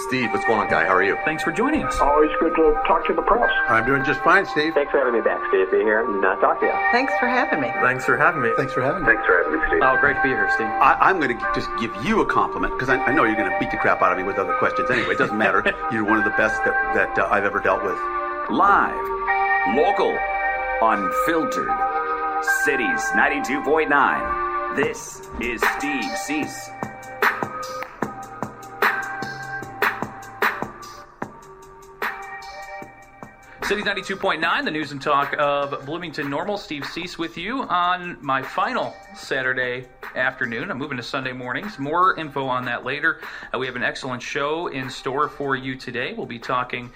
Steve, what's going on, guy? How are you? Thanks for joining us. Always good to talk to the press. I'm doing just fine, Steve. Thanks for having me back, Steve. Be here and talk to you. Thanks for having me. Thanks for having me. Thanks for having me. Thanks for having me, Steve. Oh, great to be here, Steve. I'm going to just give you a compliment because I know you're going to beat the crap out of me with other questions anyway. It doesn't matter. You're one of the best that I've ever dealt with. Live, local, unfiltered. Cities 92.9. This is Steve Suess. City 92.9, the news and talk of Bloomington Normal. Steve Suess with you on my final Saturday afternoon. I'm moving to Sunday mornings. More info on that later. We have an excellent show in store for you today. We'll be talking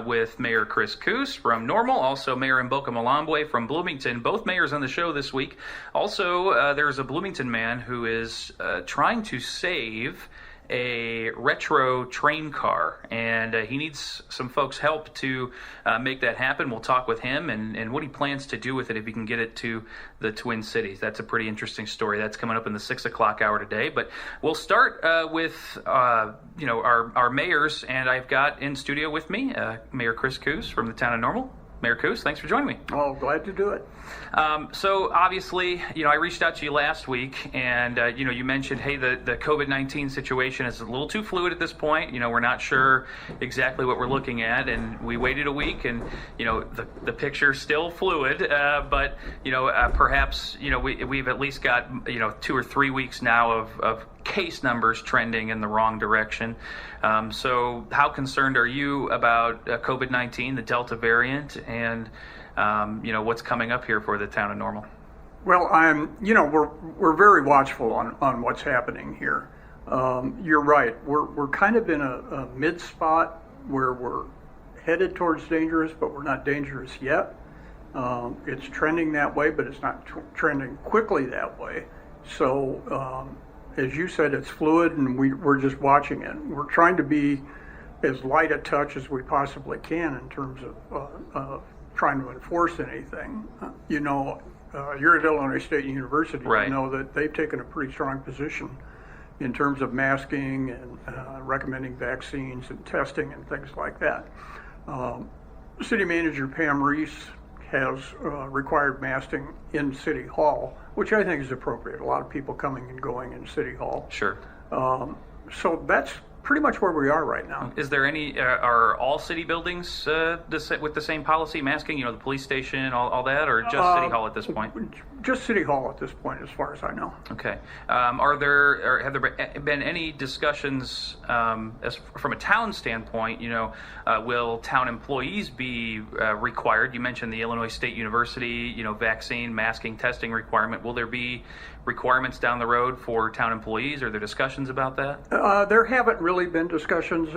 with Mayor Chris Coos from Normal, also Mayor Mboka Malambwe from Bloomington. Both mayors on the show this week. Also, there's a Bloomington man who is trying to save a retro train car, and he needs some folks' help to make that happen. We'll talk with him and what he plans to do with it if he can get it to the Twin Cities. That's a pretty interesting story. That's coming up in the 6 o'clock hour today. But we'll start with our mayors, and I've got in studio with me Mayor Chris Coos from the town of Normal. Mayor Coos, thanks for joining me. Oh, glad to do it. So obviously, I reached out to you last week, and you mentioned, hey, the COVID-19 situation is a little too fluid at this point. We're not sure exactly what we're looking at, and we waited a week, and the picture's still fluid. But perhaps we've at least got 2 or 3 weeks now of case numbers trending in the wrong direction. So how concerned are you about COVID-19, the Delta variant, and what's coming up here for the town of Normal? Well, we're very watchful on what's happening here. You're right. We're kind of in a mid spot where we're headed towards dangerous, but we're not dangerous yet. It's trending that way, but it's not trending quickly that way. So, as you said, it's fluid, and we're just watching it. We're trying to be as light a touch as we possibly can in terms of trying to enforce anything. You're at Illinois State University. Right. You know that they've taken a pretty strong position in terms of masking and recommending vaccines and testing and things like that. City Manager Pam Reese has required masking in City Hall, which I think is appropriate. A lot of people coming and going in City Hall. Sure. So that's pretty much where we are right now. Is there any, are all city buildings with the same policy, masking, the police station, all that, or just City Hall at this point? Just City Hall at this point, as far as I know. Okay. Have there been any discussions as from a town standpoint, will town employees be required? You mentioned the Illinois State University, vaccine, masking, testing requirement. Will there be requirements down the road for town employees? Are there discussions about that? There haven't really been discussions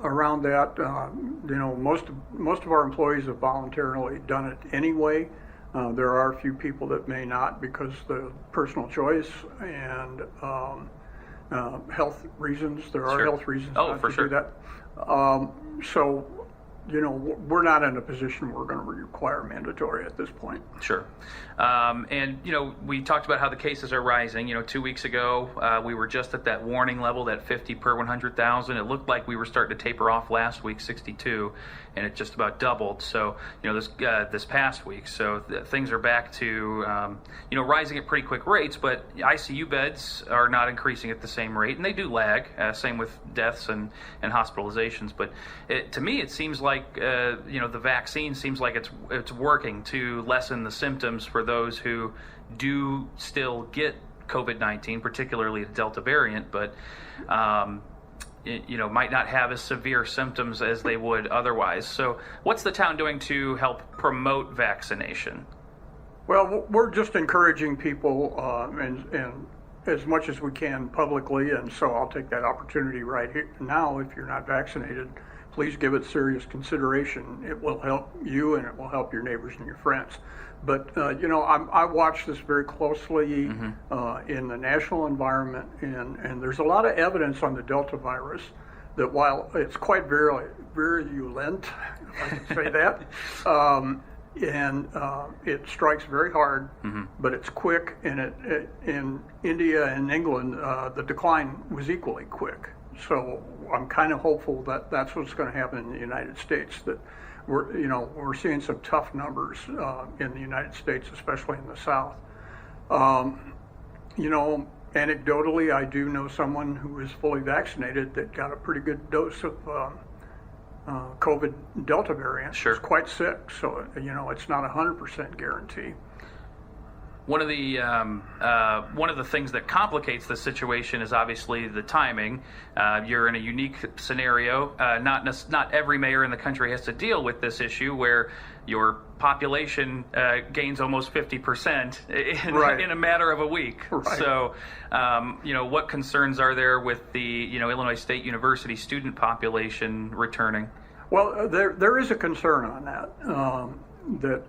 around that. Most of our employees have voluntarily done it anyway. There are a few people that may not because the personal choice and health reasons. There are Sure. health reasons not to sure. do that. So, we're not in a position where we're going to require mandatory at this point. Sure. We talked about how the cases are rising. 2 weeks ago, we were just at that warning level, that 50 per 100,000. It looked like we were starting to taper off last week, 62, and it just about doubled. So, this past week. So things are back to, rising at pretty quick rates, but ICU beds are not increasing at the same rate, and they do lag, same with deaths and hospitalizations. But to me, it seems like, the vaccine seems like it's working to lessen the symptoms for those who do still get COVID-19, particularly the Delta variant, but might not have as severe symptoms as they would otherwise. So what's the town doing to help promote vaccination? Well, we're just encouraging people and as much as we can publicly, and so I'll take that opportunity right here now. If you're not vaccinated, please give it serious consideration. It will help you, and it will help your neighbors and your friends. But I watch this very closely in the national environment, and there's a lot of evidence on the Delta virus that while it's quite virulent, if I can say that, and it strikes very hard, but it's quick, and in India and England, the decline was equally quick. So I'm kind of hopeful that that's what's going to happen in the United States, that we're seeing some tough numbers in the United States, especially in the South. Anecdotally, I do know someone who is fully vaccinated that got a pretty good dose of COVID Delta variant. Sure. Is quite sick, so it's not 100% guarantee. One of the things that complicates the situation is obviously the timing. You're in a unique scenario. Not every mayor in the country has to deal with this issue, where your population gains almost 50% in a matter of a week. Right. So, what concerns are there with the Illinois State University student population returning? Well, there is a concern on that. That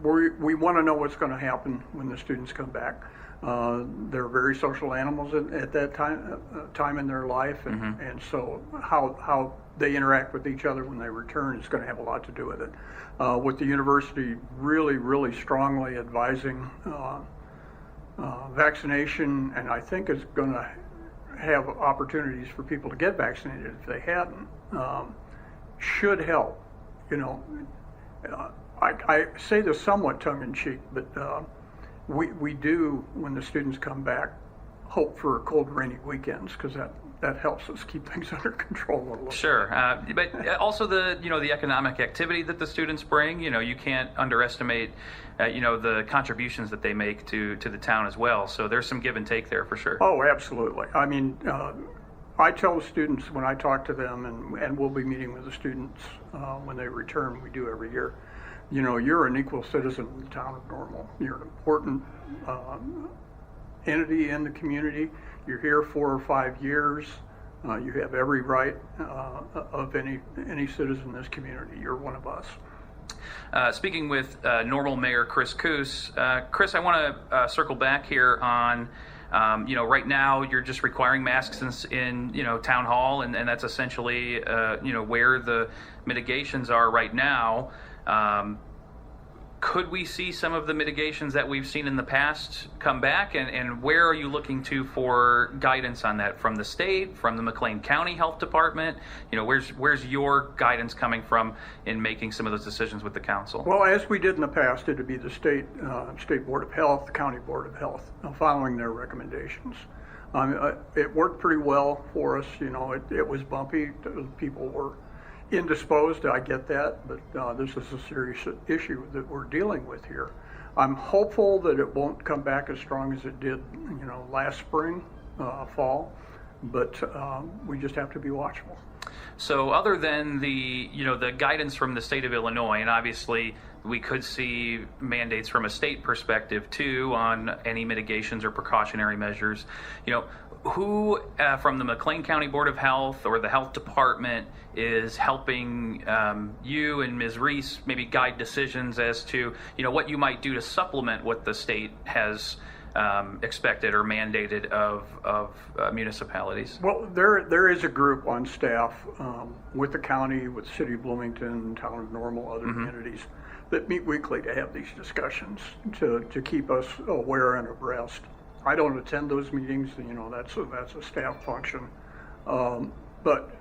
we want to know what's going to happen when the students come back. They're very social animals at that time in their life, and so how they interact with each other when they return is going to have a lot to do with it. With the university really, really strongly advising vaccination, and I think it's going to have opportunities for people to get vaccinated if they hadn't, should help. I say this somewhat tongue-in-cheek, but we do, when the students come back, hope for cold, rainy weekends, because that helps us keep things under control a little. Sure, but also the economic activity that the students bring. You can't underestimate the contributions that they make to the town as well. So there's some give and take there for sure. Oh, absolutely. I mean, I tell the students when I talk to them, and we'll be meeting with the students when they return. We do every year. You're an equal citizen of the town of Normal. You're an important entity in the community. You're here 4 or 5 years. You have every right of any citizen in this community. You're one of us. Speaking with Normal Mayor Chris Koos. Chris, I want to circle back here on, right now you're just requiring masks in town hall, and that's essentially, where the mitigations are right now. Could we see some of the mitigations that we've seen in the past come back? And where are you looking to for guidance on that? From the state, from the McLean County Health Department? Where's your guidance coming from in making some of those decisions with the council? Well, as we did in the past, it would be the state Board of Health, the County Board of Health, following their recommendations. It worked pretty well for us. It was bumpy. People were indisposed, I get that, but this is a serious issue that we're dealing with here. I'm hopeful that it won't come back as strong as it did, last spring, fall, but we just have to be watchful. So other than the guidance from the state of Illinois, and obviously we could see mandates from a state perspective too on any mitigations or precautionary measures, who from the McLean County Board of Health or the health department is helping you and Ms. Reese maybe guide decisions as to what you might do to supplement what the state has expected or mandated of municipalities? Well, there is a group on staff with the county, with the city of Bloomington, town of Normal, other entities that meet weekly to have these discussions to keep us aware and abreast. I don't attend those meetings, that's a staff function, but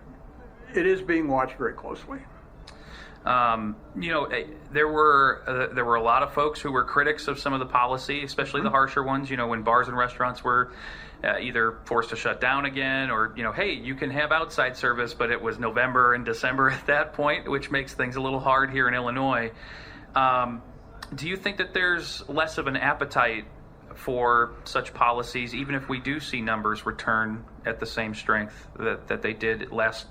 it is being watched very closely. There were a lot of folks who were critics of some of the policy, especially the harsher ones. When bars and restaurants were either forced to shut down again, or hey, you can have outside service, but it was November and December at that point, which makes things a little hard here in Illinois. Do you think that there's less of an appetite for such policies, even if we do see numbers return at the same strength that they did last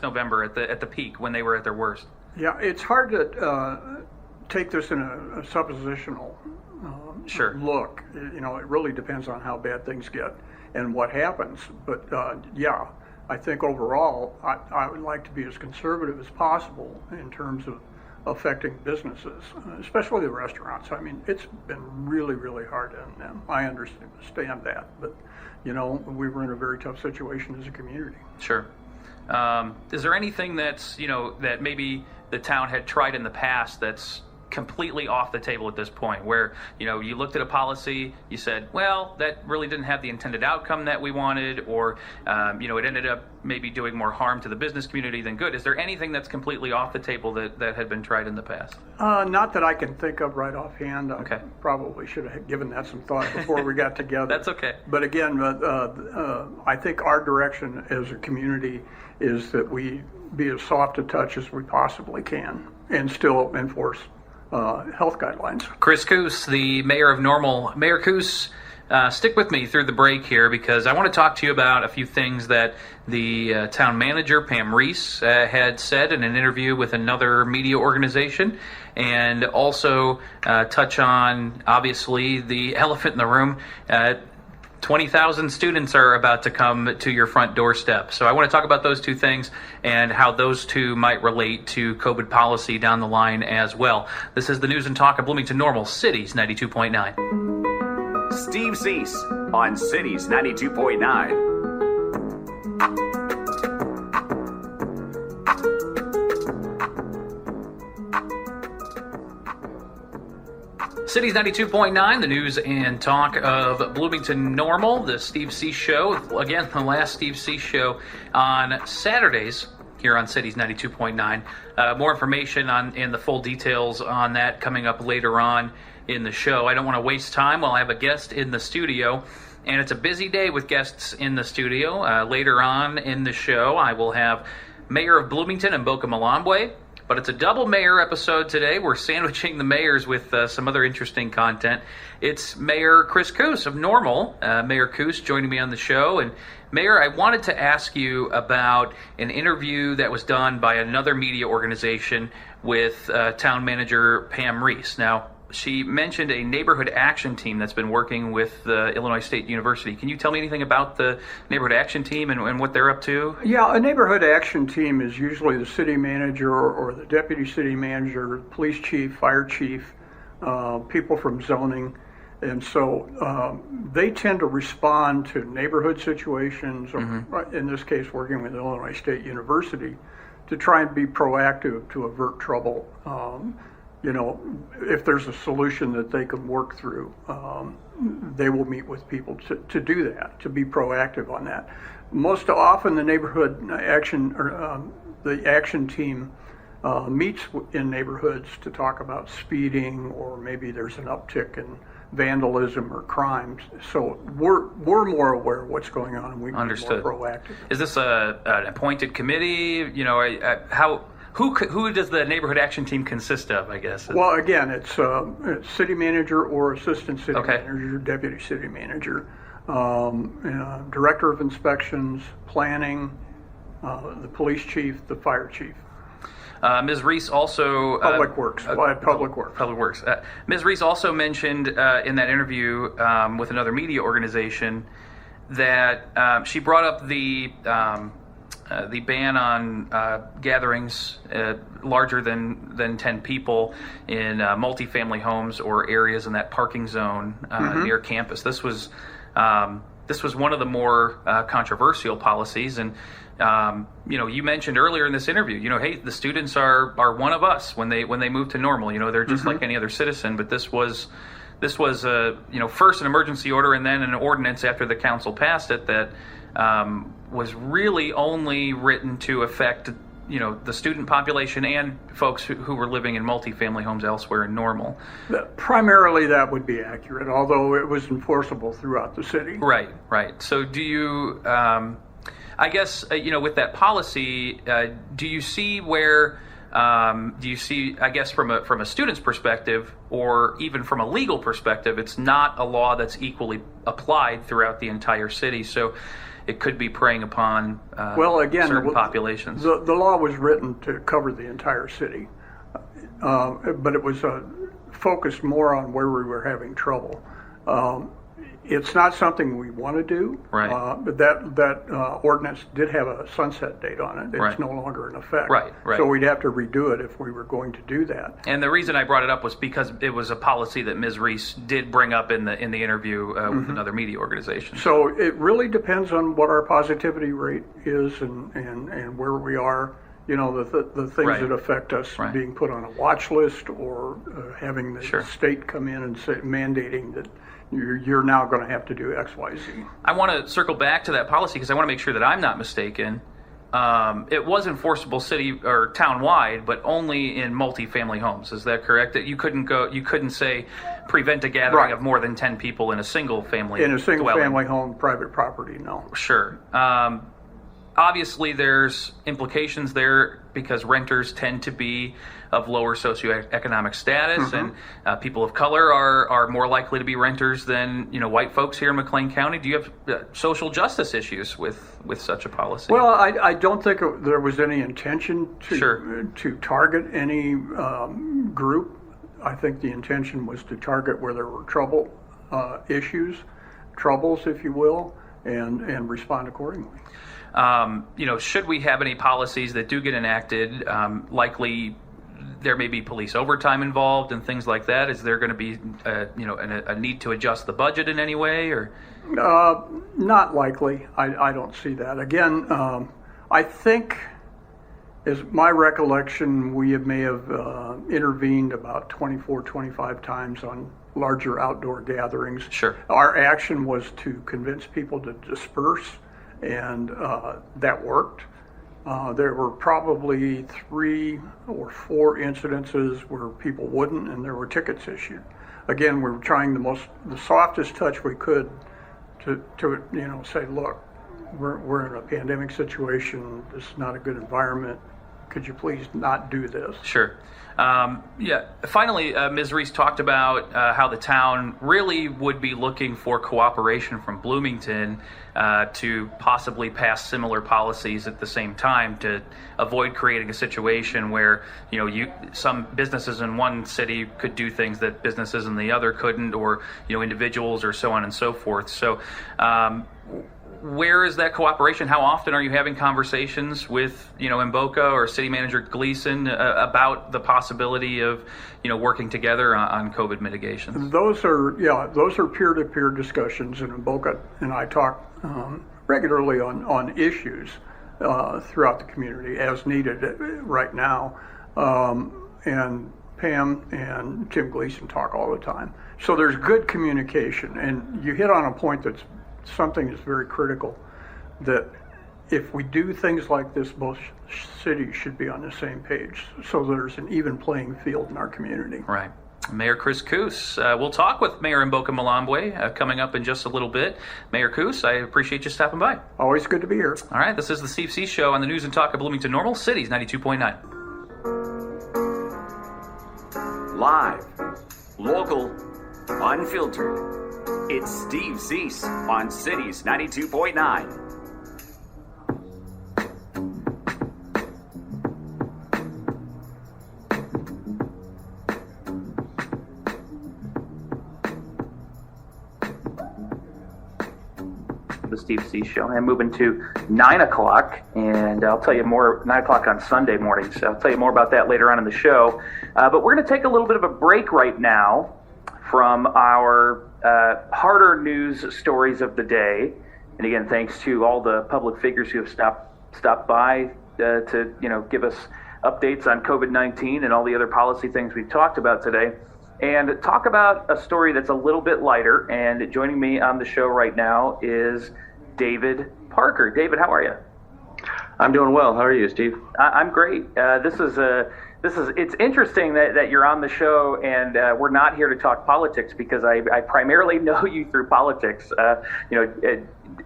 November at the peak when they were at their worst? Yeah, it's hard to take this in a suppositional look. It really depends on how bad things get and what happens. But I think overall, I would like to be as conservative as possible in terms of affecting businesses, especially the restaurants. I mean, it's been really, really hard on them. I understand that, but we were in a very tough situation as a community. Sure. Is there anything that's that maybe the town had tried in the past that's completely off the table at this point, where you looked at a policy, you said, well, that really didn't have the intended outcome that we wanted, or it ended up maybe doing more harm to the business community than good? Is there anything that's completely off the table that had been tried in the past? Not that I can think of right offhand. Okay. I probably should have given that some thought before we got together. That's okay. But again, I think our direction as a community is that we be as soft a touch as we possibly can and still enforce health guidelines. Chris Coos, the mayor of Normal. Mayor Coos, stick with me through the break here, because I want to talk to you about a few things that the town manager, Pam Reese, had said in an interview with another media organization, and also touch on, obviously, the elephant in the room. 20,000 students are about to come to your front doorstep. So I want to talk about those two things and how those two might relate to COVID policy down the line as well. This is the News and Talk of Bloomington Normal, Cities 92.9. Steve Suess on Cities 92.9. Cities 92.9, the news and talk of Bloomington Normal, the Steve Suess Show. Again, the last Steve Suess Show on Saturdays here on Cities 92.9. More information and the full details on that coming up later on in the show. I don't want to waste time while I have a guest in the studio, and it's a busy day with guests in the studio. Later on in the show, I will have Mayor of Bloomington and Boca Malambwe. But it's a double mayor episode today. We're sandwiching the mayors with some other interesting content. It's Mayor Chris Coos of Normal. Mayor Coos joining me on the show. And Mayor, I wanted to ask you about an interview that was done by another media organization with town manager Pam Reese. Now, she mentioned a neighborhood action team that's been working with Illinois State University. Can you tell me anything about the neighborhood action team and what they're up to? Yeah, a neighborhood action team is usually the city manager or the deputy city manager, police chief, fire chief, people from zoning. And so they tend to respond to neighborhood situations, or in this case, working with Illinois State University, to try and be proactive to avert trouble. If there's a solution that they can work through, they will meet with people to do that, to be proactive on that. Most often the neighborhood action, or the action team meets in neighborhoods to talk about speeding, or maybe there's an uptick in vandalism or crimes. So we're more aware of what's going on, and we can be more proactive. Is this an appointed committee? Who does the neighborhood action team consist of, I guess? Well, again, it's city manager or assistant city manager, deputy city manager, director of inspections, planning, the police chief, the fire chief. Ms. Reese also... Public Works. Public Works. Public Works. Ms. Reese also mentioned in that interview with another media organization that she brought up the ban on gatherings larger than 10 people in multifamily homes or areas in that parking zone near campus. This was one of the more controversial policies, and you mentioned earlier in this interview, hey, the students are one of us when they move to Normal. They're just like any other citizen. But this was first an emergency order and then an ordinance after the council passed it that was really only written to affect the student population and folks who were living in multifamily homes elsewhere in Normal. Primarily that would be accurate, although it was enforceable throughout the city. Right. So do you, I guess, with that policy, do you see where, I guess from a student's perspective, or even from a legal perspective, it's not a law that's equally applied throughout the entire city, so it could be preying upon certain populations. The law was written to cover the entire city, but it was focused more on where we were having trouble. It's not something we want to do, right? But that ordinance did have a sunset date on it. It's no longer in effect. Right. So we'd have to redo it if we were going to do that. And the reason I brought it up was because it was a policy that Ms. Reese did bring up in the interview with another media organization. So it really depends on what our positivity rate is and where we are the things Right. that affect us, Right. being put on a watch list, or having the Sure. state come in and say, mandating that you're now going to have to do X, Y, Z. I want to circle back to that policy because I want to make sure that I'm not mistaken. It was enforceable city or town-wide, but only in multifamily homes. Is that correct? That you couldn't say prevent a gathering Right. of more than 10 people in a single family In a single dwelling. family home, private property, no. Sure. Obviously, there's implications there because renters tend to be of lower socioeconomic status, and people of color are more likely to be renters than white folks here in McLean County. Do you have social justice issues with such a policy? Well, I don't think there was any intention to Sure. to target any group. I think the intention was to target where there were troubles, if you will, and respond accordingly. Should we have any policies that do get enacted, likely there may be police overtime involved and things like that. Is there going to be, a need to adjust the budget in any way, or? Not likely. I don't see that. Again, I think, as my recollection, we may have intervened about 24, 25 times on larger outdoor gatherings. Sure. Our action was to convince people to disperse, and that worked. There were probably 3 or 4 incidences where people wouldn't, and there were tickets issued. Again, we were trying the softest touch we could to say, look, we're in a pandemic situation. This is not a good environment. Could you please not do this? Sure. Finally, Ms. Reese talked about how the town really would be looking for cooperation from Bloomington to possibly pass similar policies at the same time to avoid creating a situation where some businesses in one city could do things that businesses in the other couldn't, or individuals, or so on and so forth. So. Where is that cooperation? How often are you having conversations with, Mboka or City Manager Gleason about the possibility of, working together on COVID mitigation? Those are peer-to-peer discussions, and Mboka and I talk regularly on issues throughout the community as needed right now. And Pam and Tim Gleason talk all the time. So there's good communication, and you hit on a point that's something that's very critical, that if we do things like this, both cities should be on the same page, so there's an even playing field in our community. Right. Mayor Chris Coos. We'll talk with Mayor Mboka Malambwe coming up in just a little bit. Mayor Coos, I appreciate you stopping by. Always good to be here. All right, this is the Steve C. Show on the News and Talk of Bloomington Normal Cities 92.9. Live, local, unfiltered. It's Steve Cease on Cities 92.9. The Steve C. Show. I'm moving to 9 o'clock, and I'll tell you more, 9 o'clock on Sunday morning, so I'll tell you more about that later on in the show. But we're going to take a little bit of a break right now from our harder news stories of the day. And again, thanks to all the public figures who have stopped by to give us updates on COVID-19 and all the other policy things we've talked about today, and talk about a story that's a little bit lighter. And joining me on the show right now is David Parker. David, how are you? I'm doing well. How are you, Steve? I'm great. It's interesting that you're on the show, and we're not here to talk politics, because I primarily know you through politics.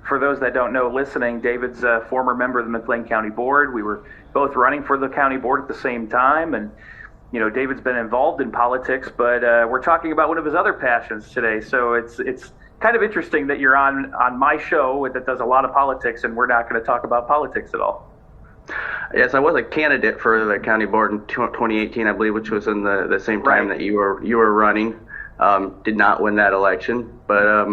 For those that don't know listening, David's a former member of the McLean County Board. We were both running for the county board at the same time, and David's been involved in politics, but we're talking about one of his other passions today. So it's kind of interesting that you're on my show that does a lot of politics, and we're not going to talk about politics at all. Yes, I was a candidate for the county board in 2018, I believe, which was in the same time that you were running. Did not win that election, but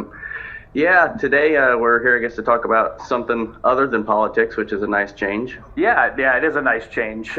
today we're here, I guess, to talk about something other than politics, which is a nice change. Yeah, it is a nice change.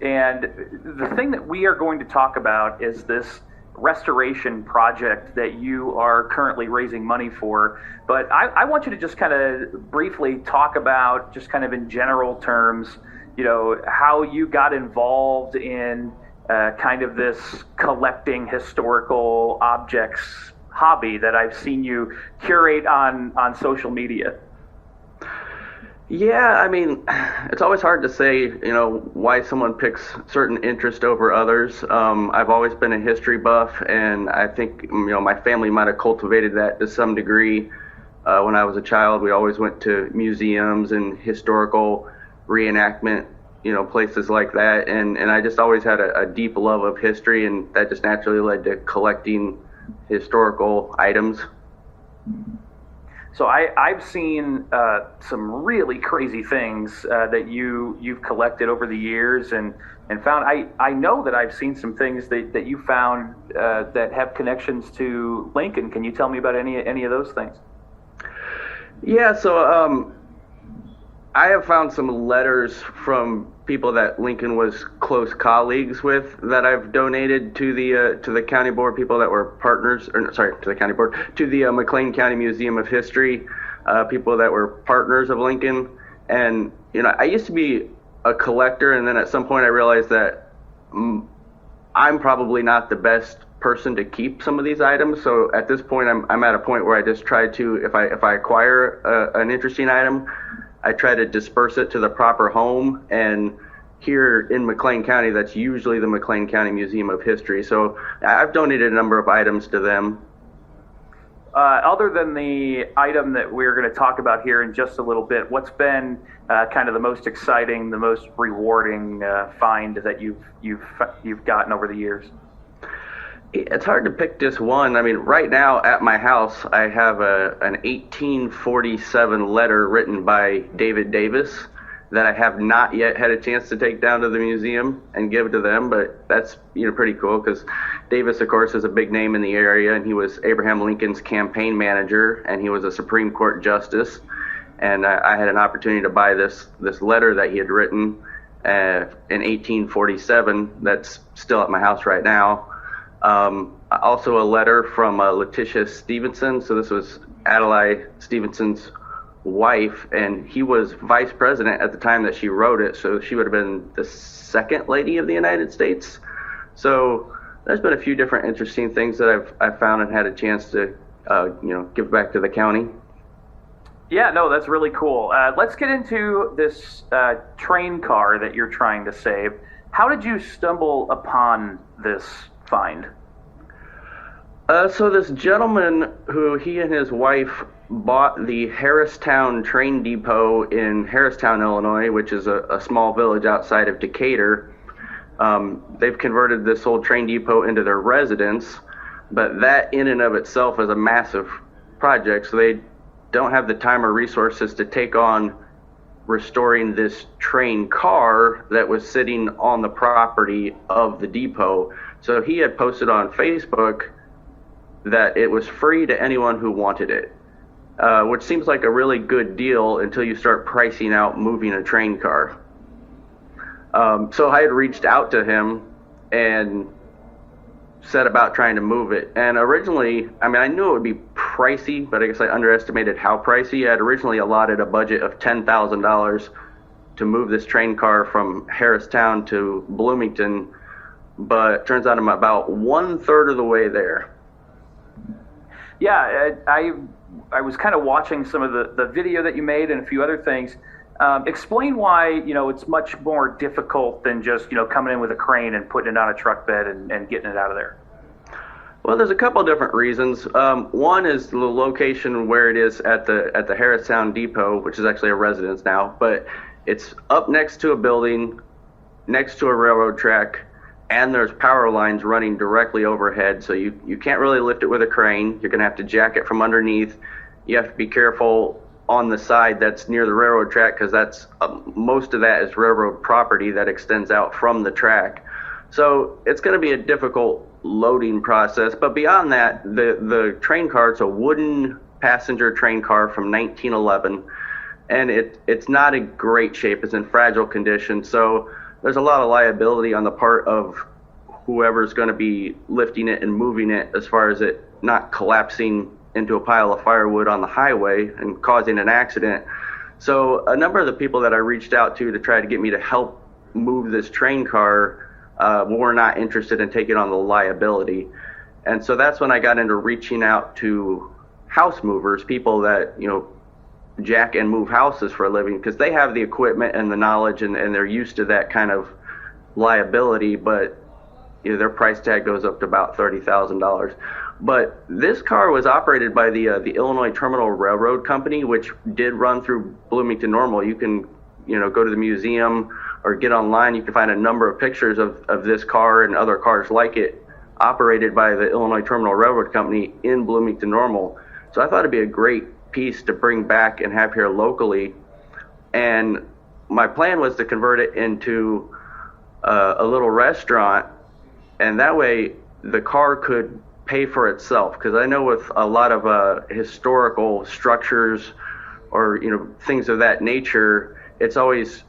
And the thing that we are going to talk about is this restoration project that you are currently raising money for. But I want you to just kind of briefly talk about, just kind of in general terms, how you got involved in kind of this collecting historical objects hobby that I've seen you curate on social media. Yeah, I mean, it's always hard to say, why someone picks certain interest over others. I've always been a history buff, and I think, my family might have cultivated that to some degree. When I was a child, we always went to museums and historical reenactment, places like that. And I just always had a deep love of history, and that just naturally led to collecting historical items. So I've seen some really crazy things that you've collected over the years and found. I know that I've seen some things that you found that have connections to Lincoln. Can you tell me about any of those things? Yeah, so I have found some letters from people that Lincoln was close colleagues with that I've donated to the county board, people that were partners, to the county board, to the McLean County Museum of History, people that were partners of Lincoln. And, I used to be a collector, and then at some point I realized that I'm probably not the best person to keep some of these items. So at this point, I'm at a point where I just try to, if I acquire an interesting item, I try to disperse it to the proper home, and here in McLean County, that's usually the McLean County Museum of History. So I've donated a number of items to them. Other than the item that we're going to talk about here in just a little bit, what's been kind of the most exciting, the most rewarding find that you've gotten over the years? It's hard to pick just one. I mean, right now at my house, I have an 1847 letter written by David Davis that I have not yet had a chance to take down to the museum and give to them, but that's pretty cool because Davis, of course, is a big name in the area, and he was Abraham Lincoln's campaign manager, and he was a Supreme Court justice, and I had an opportunity to buy this letter that he had written in 1847 that's still at my house right now. Also a letter from Letitia Stevenson. So this was Adlai Stevenson's wife, and he was vice president at the time that she wrote it. So she would have been the second lady of the United States. So there's been a few different interesting things that I've found and had a chance to, give back to the county. Yeah, no, that's really cool. Let's get into this train car that you're trying to save. How did you stumble upon this find? So this gentleman who he and his wife bought the Harristown train depot in Harristown, Illinois, which is a small village outside of Decatur. They've converted this old train depot into their residence, but that in and of itself is a massive project, so they don't have the time or resources to take on restoring this train car that was sitting on the property of the depot. So he had posted on Facebook that it was free to anyone who wanted it, which seems like a really good deal until you start pricing out moving a train car. So I had reached out to him and set about trying to move it. And originally, I knew it would be pricey, but I guess I underestimated how pricey. I had originally allotted a budget of $10,000 to move this train car from Harristown to Bloomington, but it turns out I'm about 1/3 of the way there. Yeah, I was kind of watching some of the video that you made and a few other things. Explain why, it's much more difficult than just, coming in with a crane and putting it on a truck bed and getting it out of there. Well, there's a couple of different reasons. One is the location where it is at the Harristown Depot, which is actually a residence now, but it's up next to a building, next to a railroad track, and there's power lines running directly overhead, so you can't really lift it with a crane. You're going to have to jack it from underneath. You have to be careful on the side that's near the railroad track, because that's most of that is railroad property that extends out from the track. So it's going to be a difficult loading process. But beyond that, the train car, it's a wooden passenger train car from 1911, and it's not in great shape. It's in fragile condition. So there's a lot of liability on the part of whoever's going to be lifting it and moving it, as far as it not collapsing into a pile of firewood on the highway and causing an accident. So a number of the people that I reached out to try to get me to help move this train car were not interested in taking on the liability. And so that's when I got into reaching out to house movers, people that, jack and move houses for a living, because they have the equipment and the knowledge and they're used to that kind of liability, but their price tag goes up to about $30,000. But this car was operated by the Illinois Terminal Railroad Company, which did run through Bloomington Normal. You can, go to the museum or get online. You can find a number of pictures of this car and other cars like it operated by the Illinois Terminal Railroad Company in Bloomington Normal. So I thought it'd be a great piece to bring back and have here locally. And my plan was to convert it into a little restaurant, and that way the car could pay for itself. Because I know with a lot of historical structures or things of that nature, it's always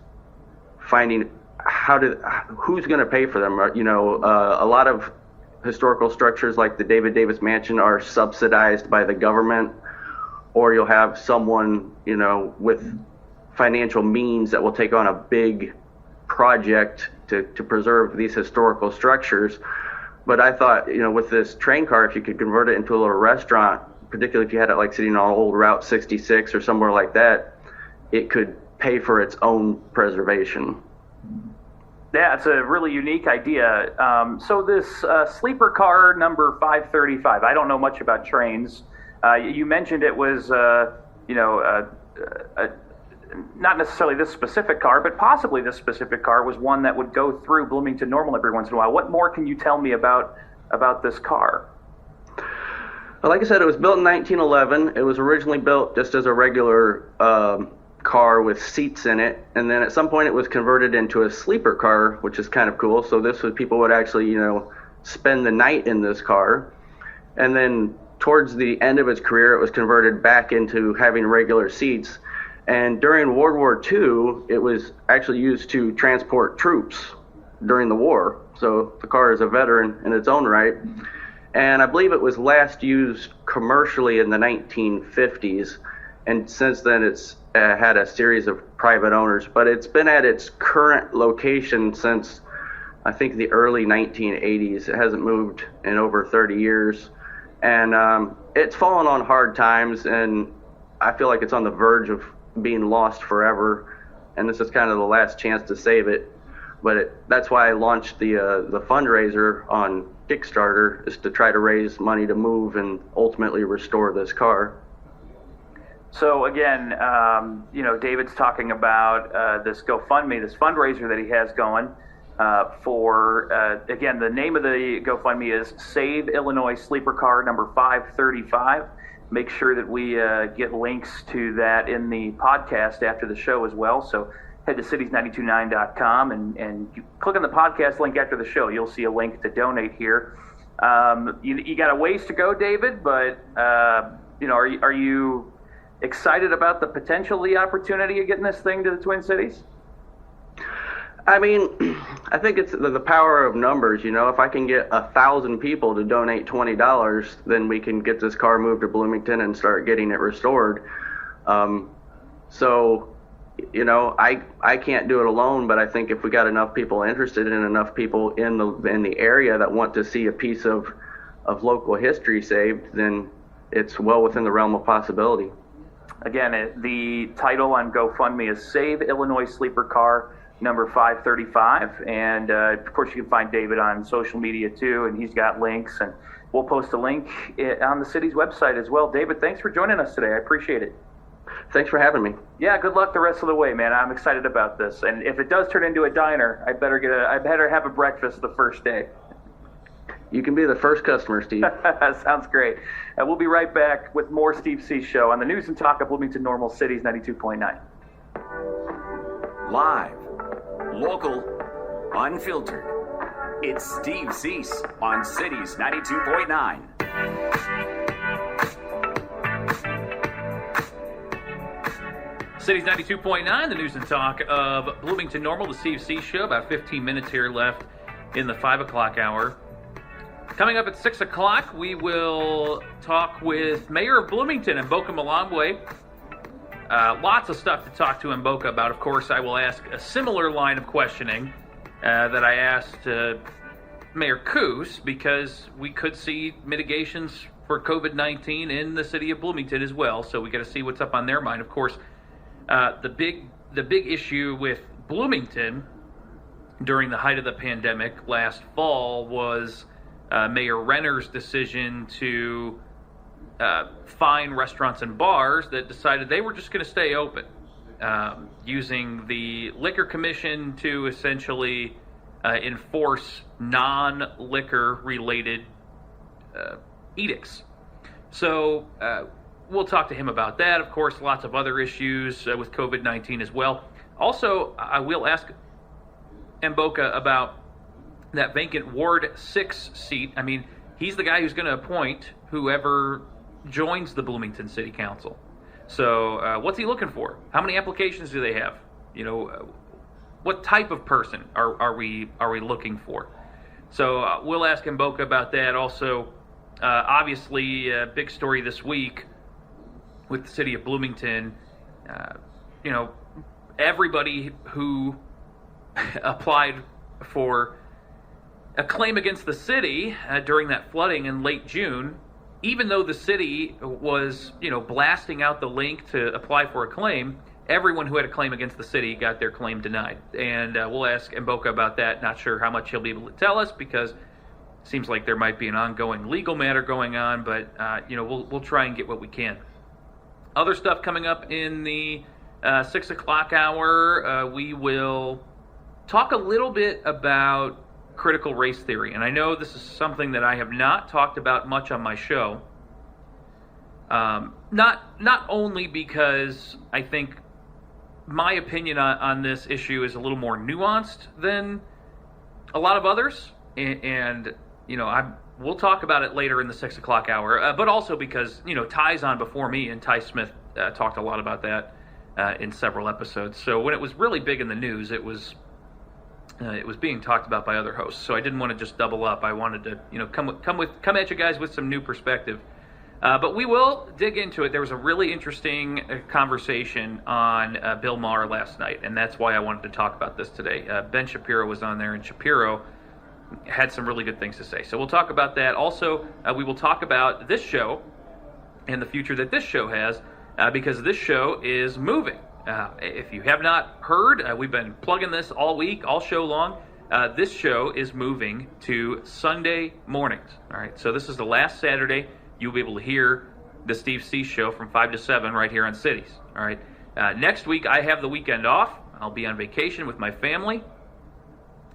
finding who's going to pay for them. A lot of historical structures like the David Davis Mansion are subsidized by the government, or you'll have someone with financial means that will take on a big project to preserve these historical structures. But I thought, with this train car, if you could convert it into a little restaurant, particularly if you had it like sitting on old Route 66 or somewhere like that, it could pay for its own preservation. Yeah, it's a really unique idea. So this sleeper car number 535, I don't know much about trains. You mentioned it was, not necessarily this specific car, but possibly this specific car was one that would go through Bloomington Normal every once in a while. What more can you tell me about this car? Well, like I said, it was built in 1911. It was originally built just as a regular car with seats in it, and then at some point it was converted into a sleeper car, which is kind of cool. So this was, people would actually spend the night in this car, and then towards the end of its career it was converted back into having regular seats. And during World War II it was actually used to transport troops during the war, so the car is a veteran in its own right. And I believe it was last used commercially in the 1950s, and since then it's had a series of private owners, but it's been at its current location since I think the early 1980s. It hasn't moved in over 30 years, and it's fallen on hard times, and I feel like it's on the verge of being lost forever, and this is kind of the last chance to save it. But that's why I launched the fundraiser on Kickstarter, is to try to raise money to move and ultimately restore this car. So again, David's talking about this GoFundMe, this fundraiser that he has going for, again, the name of the GoFundMe is Save Illinois Sleeper Car number 535. Make sure that we get links to that in the podcast after the show as well. So head to cities929.com and you click on the podcast link after the show. You'll see a link to donate here. You got a ways to go, David, but are you excited about the potential, the opportunity of getting this thing to the Twin Cities? I mean, I think it's the power of numbers. If I can get 1,000 people to donate $20, then we can get this car moved to Bloomington and start getting it restored. So, I can't do it alone, but I think if we got enough people interested and enough people in the area that want to see a piece of local history saved, then it's well within the realm of possibility. Again, the title on GoFundMe is Save Illinois Sleeper Car number 535, and of course you can find David on social media too, and he's got links, and we'll post a link on the city's website as well. David, thanks for joining us today. I appreciate it. Thanks for having me. Yeah, good luck the rest of the way, man. I'm excited about this, and if it does turn into a diner, I better have a breakfast the first day. You can be the first customer, Steve. Sounds great. We'll be right back with more Steve C. Show on the News and Talk of Bloomington Normal Cities 92.9. Live, local, unfiltered. It's Steve Cease on Cities 92.9. Cities 92.9, the News and Talk of Bloomington Normal, the Steve C. Show. About 15 minutes here left in the 5 o'clock hour. Coming up at 6 o'clock, we will talk with Mayor of Bloomington and Boca Malabwe. Lots of stuff to talk to Mboka about. Of course, I will ask a similar line of questioning that I asked Mayor Coos, because we could see mitigations for COVID-19 in the city of Bloomington as well. So we got to see what's up on their mind. Of course, the big issue with Bloomington during the height of the pandemic last fall was Mayor Renner's decision to fine restaurants and bars that decided they were just going to stay open, using the Liquor Commission to essentially enforce non-liquor related edicts. So we'll talk to him about that. Of course, lots of other issues with COVID-19 as well. Also, I will ask Mboka about that vacant Ward 6 seat. I mean, he's the guy who's going to appoint whoever joins the Bloomington City Council. So what's he looking for? How many applications do they have? What type of person are we looking for? So we'll ask Mboka about that. Also, obviously, a big story this week with the city of Bloomington. Everybody who applied for a claim against the city during that flooding in late June, even though the city was, blasting out the link to apply for a claim, everyone who had a claim against the city got their claim denied. And we'll ask Mboka about that. Not sure how much he'll be able to tell us, because it seems like there might be an ongoing legal matter going on, but, we'll try and get what we can. Other stuff coming up in the 6 o'clock hour, we will talk a little bit about critical race theory. And I know this is something that I have not talked about much on my show. Not only because I think my opinion on this issue is a little more nuanced than a lot of others, and we'll talk about it later in the 6 o'clock hour, but also because, Ty's on before me, and Ty Smith talked a lot about that in several episodes. So when it was really big in the news, it was being talked about by other hosts. So I didn't want to just double up. I wanted to, come at you guys with some new perspective. But we will dig into it. There was a really interesting conversation on Bill Maher last night, and that's why I wanted to talk about this today. Ben Shapiro was on there, and Shapiro had some really good things to say. So we'll talk about that. Also, we will talk about this show and the future that this show has, because this show is moving. If you have not heard, we've been plugging this all week, all show long. This show is moving to Sunday mornings. All right, so this is the last Saturday you'll be able to hear the Steve C Show from 5 to 7 right here on Cities. All right, next week I have the weekend off. I'll be on vacation with my family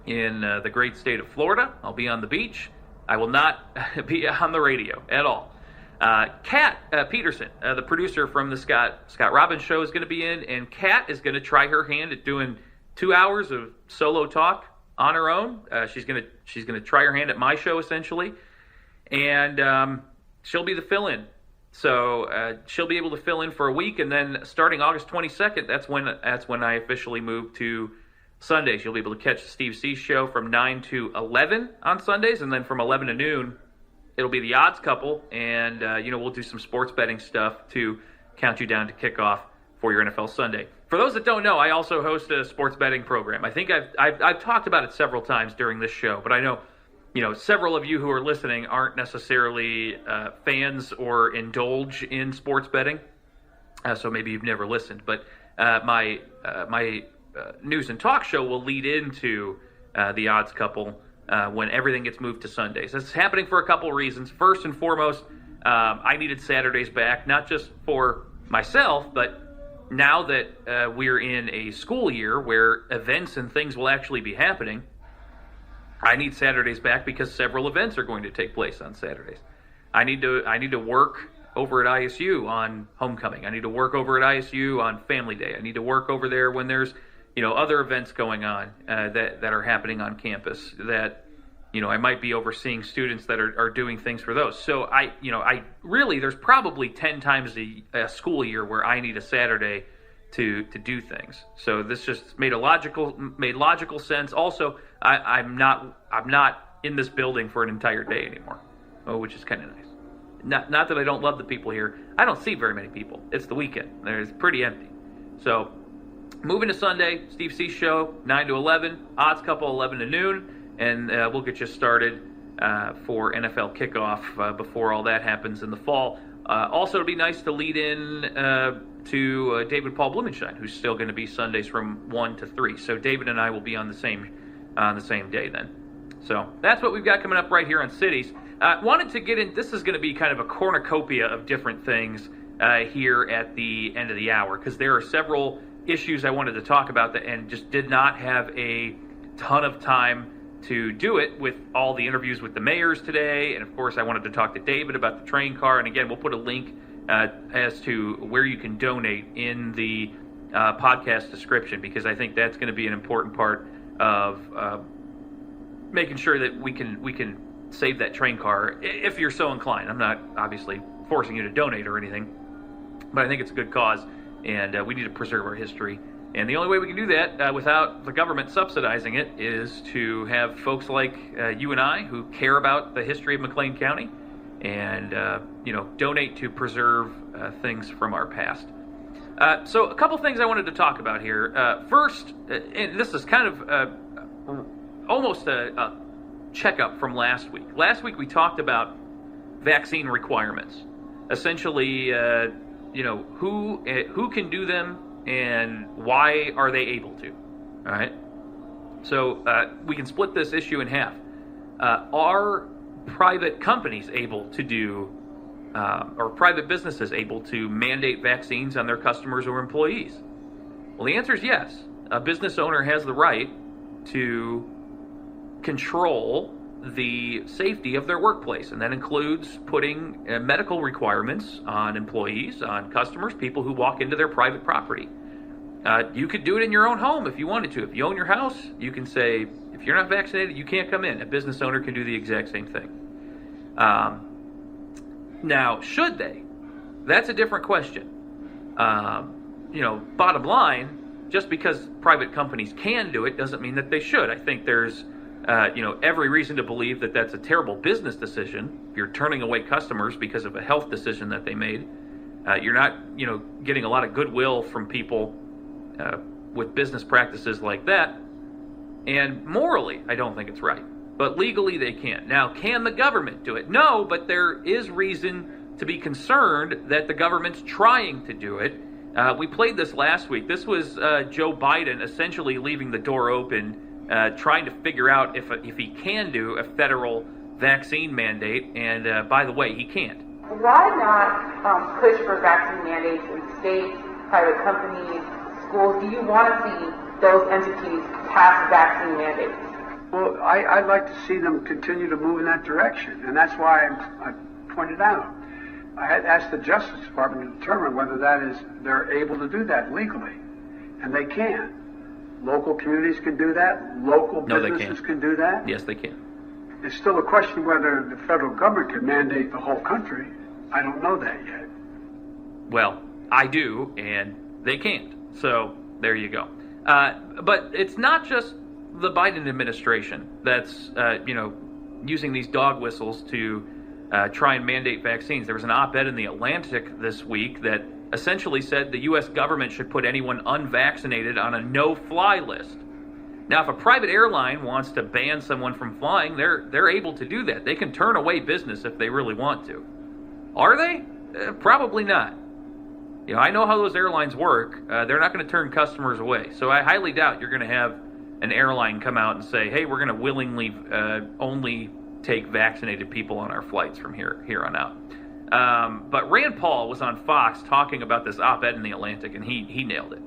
in the great state of Florida. I'll be on the beach. I will not be on the radio at all. Kat Peterson, the producer from the Scott Robbins Show, is going to be in, and Kat is going to try her hand at doing 2 hours of solo talk on her own. She's going to try her hand at my show essentially, and she'll be the fill-in. So she'll be able to fill in for a week, and then starting August 22nd, that's when I officially move to Sundays. You'll be able to catch the Steve C Show from 9 to 11 on Sundays, and then from 11 to noon, it'll be the Odds Couple, and we'll do some sports betting stuff to count you down to kickoff for your NFL Sunday. For those that don't know, I also host a sports betting program. I think I've talked about it several times during this show, but I know several of you who are listening aren't necessarily fans or indulge in sports betting, so maybe you've never listened. But my news and talk show will lead into the Odds Couple when everything gets moved to Sundays. This is happening for a couple of reasons. First and foremost, I needed Saturdays back, not just for myself, but now that we're in a school year where events and things will actually be happening, I need Saturdays back because several events are going to take place on Saturdays. I need to work over at ISU on homecoming. I need to work over at ISU on Family Day. I need to work over there when there's other events going on that are happening on campus that I might be overseeing students that are doing things for those. So I really, there's probably 10 times a school year where I need a Saturday to do things. So this just made logical sense. Also, I'm not in this building for an entire day anymore, which is kind of nice. Not that I don't love the people here. I don't see very many people. It's the weekend. It's pretty empty. So moving to Sunday, Steve C show, 9 to 11, odds couple 11 to noon, and we'll get you started for NFL kickoff before all that happens in the fall. Also, it'd be nice to lead in to David Paul Blumenstein, who's still going to be Sundays from 1 to 3. So David and I will be on the same day then. So that's what we've got coming up right here on Cities. Wanted to get in, this is going to be kind of a cornucopia of different things here at the end of the hour, because there are several issues I wanted to talk about that and just did not have a ton of time to do it with all the interviews with the mayors today. And of course, I wanted to talk to David about the train car. And again, we'll put a link as to where you can donate in the podcast description, because I think that's going to be an important part of making sure that we can save that train car if you're so inclined. I'm not obviously forcing you to donate or anything, but I think it's a good cause, and we need to preserve our history. And the only way we can do that without the government subsidizing it is to have folks like you and I who care about the history of McLean County and donate to preserve things from our past. So a couple things I wanted to talk about here. First, and this is kind of almost a checkup from last week. Last week we talked about vaccine requirements. Essentially, who can do them and why are they able to? All right. So we can split this issue in half. Are private companies able to do, or private businesses able to mandate vaccines on their customers or employees? Well, the answer is yes. A business owner has the right to control the safety of their workplace, and that includes putting medical requirements on employees, on customers, people who walk into their private property. You could do it in your own home if you wanted to. If you own your house, you can say, if you're not vaccinated, you can't come in. A business owner can do the exact same thing. Now, should they? That's a different question. Bottom line, just because private companies can do it doesn't mean that they should. I think there's every reason to believe that that's a terrible business decision. If you're turning away customers because of a health decision that they made, you're not, getting a lot of goodwill from people with business practices like that. And morally, I don't think it's right. But legally, they can. Now, can the government do it? No, but there is reason to be concerned that the government's trying to do it. We played this last week. This was Joe Biden essentially leaving the door open, trying to figure out if he can do a federal vaccine mandate. And by the way, he can't. Why not push for vaccine mandates in states, private companies, schools? Do you want to see those entities pass vaccine mandates? Well, I'd like to see them continue to move in that direction, and that's why I pointed out. I had asked the Justice Department to determine whether they're able to do that legally, and they can. Local communities can do that. Local businesses can do that. Yes, they can. It's still a question whether the federal government can mandate the whole country. I don't know that yet. Well, I do, and they can't. So there you go. But it's not just the Biden administration that's, using these dog whistles to try and mandate vaccines. There was an op-ed in The Atlantic this week that essentially said the U.S. government should put anyone unvaccinated on a no-fly list. Now, if a private airline wants to ban someone from flying, they're able to do that. They can turn away business if they really want to. Are they? Probably not. I know how those airlines work. They're not going to turn customers away. So I highly doubt you're going to have an airline come out and say, hey, we're going to willingly only take vaccinated people on our flights from here on out. But Rand Paul was on Fox talking about this op-ed in The Atlantic, and he nailed it.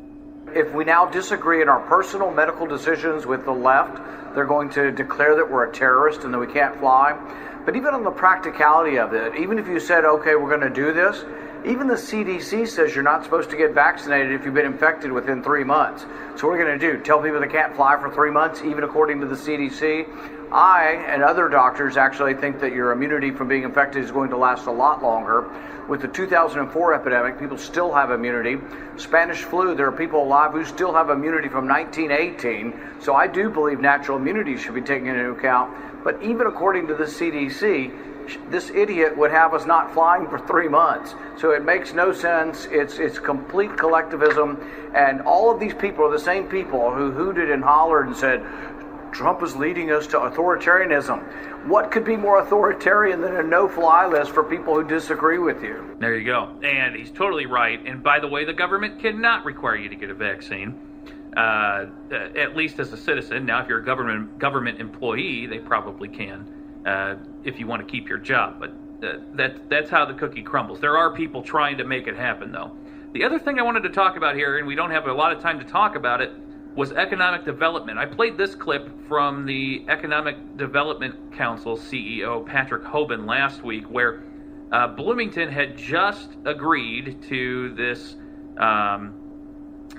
If we now disagree in our personal medical decisions with the left, they're going to declare that we're a terrorist and that we can't fly. But even on the practicality of it, even if you said, okay, we're going to do this, even the CDC says you're not supposed to get vaccinated if you've been infected within 3 months. So what are we going to do? Tell people they can't fly for 3 months, even according to the CDC? I and other doctors actually think that your immunity from being infected is going to last a lot longer. With the 2004 epidemic, people still have immunity. Spanish flu, there are people alive who still have immunity from 1918. So I do believe natural immunity should be taken into account. But even according to the CDC, this idiot would have us not flying for 3 months. So it makes no sense. It's complete collectivism. And all of these people are the same people who hooted and hollered and said, Trump is leading us to authoritarianism. What could be more authoritarian than a no-fly list for people who disagree with you? There you go. And he's totally right. And by the way, the government cannot require you to get a vaccine, at least as a citizen. Now, if you're a government employee, they probably can, if you want to keep your job. But that's how the cookie crumbles. There are people trying to make it happen, though. The other thing I wanted to talk about here, and we don't have a lot of time to talk about it, was economic development. I played this clip from the Economic Development Council CEO Patrick Hoban last week, where Bloomington had just agreed to this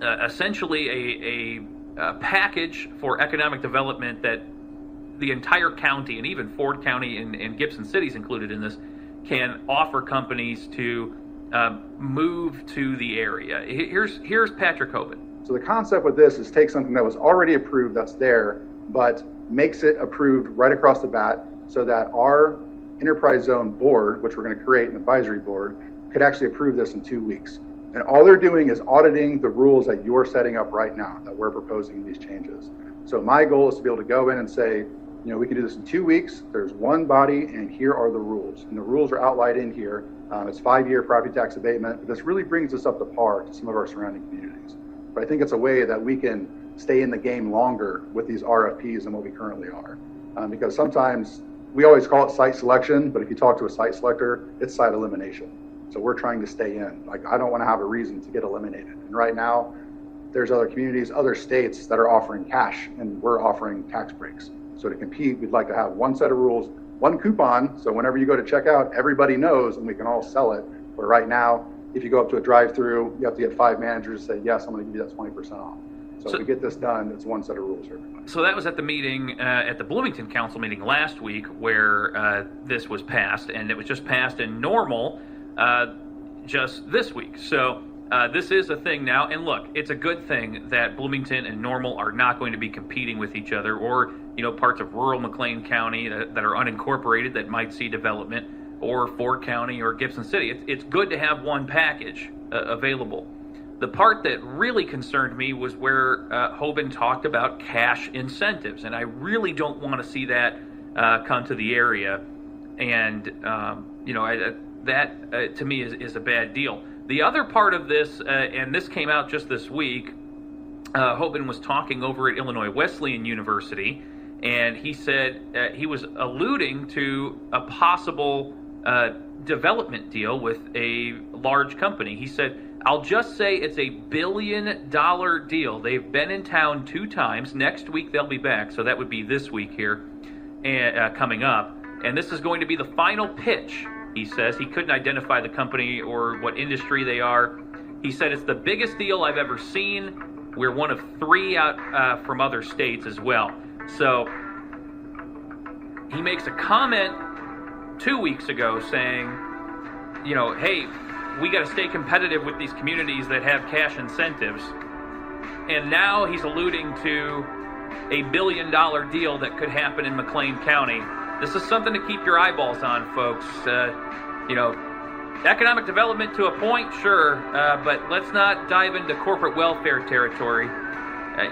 essentially a package for economic development that the entire county, and even Ford County and Gibson City's included in this, can offer companies to move to the area. Here's Patrick Hoban. So the concept with this is take something that was already approved that's there, but makes it approved right across the bat so that our enterprise zone board, which we're going to create an advisory board, could actually approve this in 2 weeks. And all they're doing is auditing the rules that you're setting up right now, that we're proposing these changes. So my goal is to be able to go in and say, we can do this in 2 weeks. There's one body, and here are the rules. And the rules are outlined in here. It's 5-year property tax abatement. This really brings us up to par to some of our surrounding communities. But I think it's a way that we can stay in the game longer with these RFPs than what we currently are. Because sometimes we always call it site selection, but if you talk to a site selector, it's site elimination. So we're trying to stay in. I don't want to have a reason to get eliminated. And right now, there's other communities, other states that are offering cash, and we're offering tax breaks. So to compete, we'd like to have one set of rules, one coupon, so whenever you go to check out, everybody knows and we can all sell it. But right now, if you go up to a drive-through, you have to get 5 managers to say, yes, I'm going to give you that 20% off. So if we get this done, it's one set of rules for everybody. So that was at the meeting, at the Bloomington Council meeting last week, where this was passed, and it was just passed in Normal just this week. So this is a thing now, and look, it's a good thing that Bloomington and Normal are not going to be competing with each other, or parts of rural McLean County that are unincorporated that might see development, or Ford County or Gibson City. It's good to have one package available. The part that really concerned me was where Hoban talked about cash incentives, and I really don't want to see that come to the area. And that to me is a bad deal. The other part of this, and this came out just this week, Hoban was talking over at Illinois Wesleyan University, and he said he was alluding to a possible development deal with a large company. He said, I'll just say it's $1 billion deal. They've been in town 2 times. Next week they'll be back, so that would be this week here, coming up. And this is going to be the final pitch, he says. He couldn't identify the company or what industry they are. He said it's the biggest deal I've ever seen. We're one of 3 out from other states as well. So he makes a comment 2 weeks ago saying, hey, we got to stay competitive with these communities that have cash incentives. And now he's alluding to $1 billion deal that could happen in McLean County. This is something to keep your eyeballs on, folks. Economic development to a point, sure, but let's not dive into corporate welfare territory.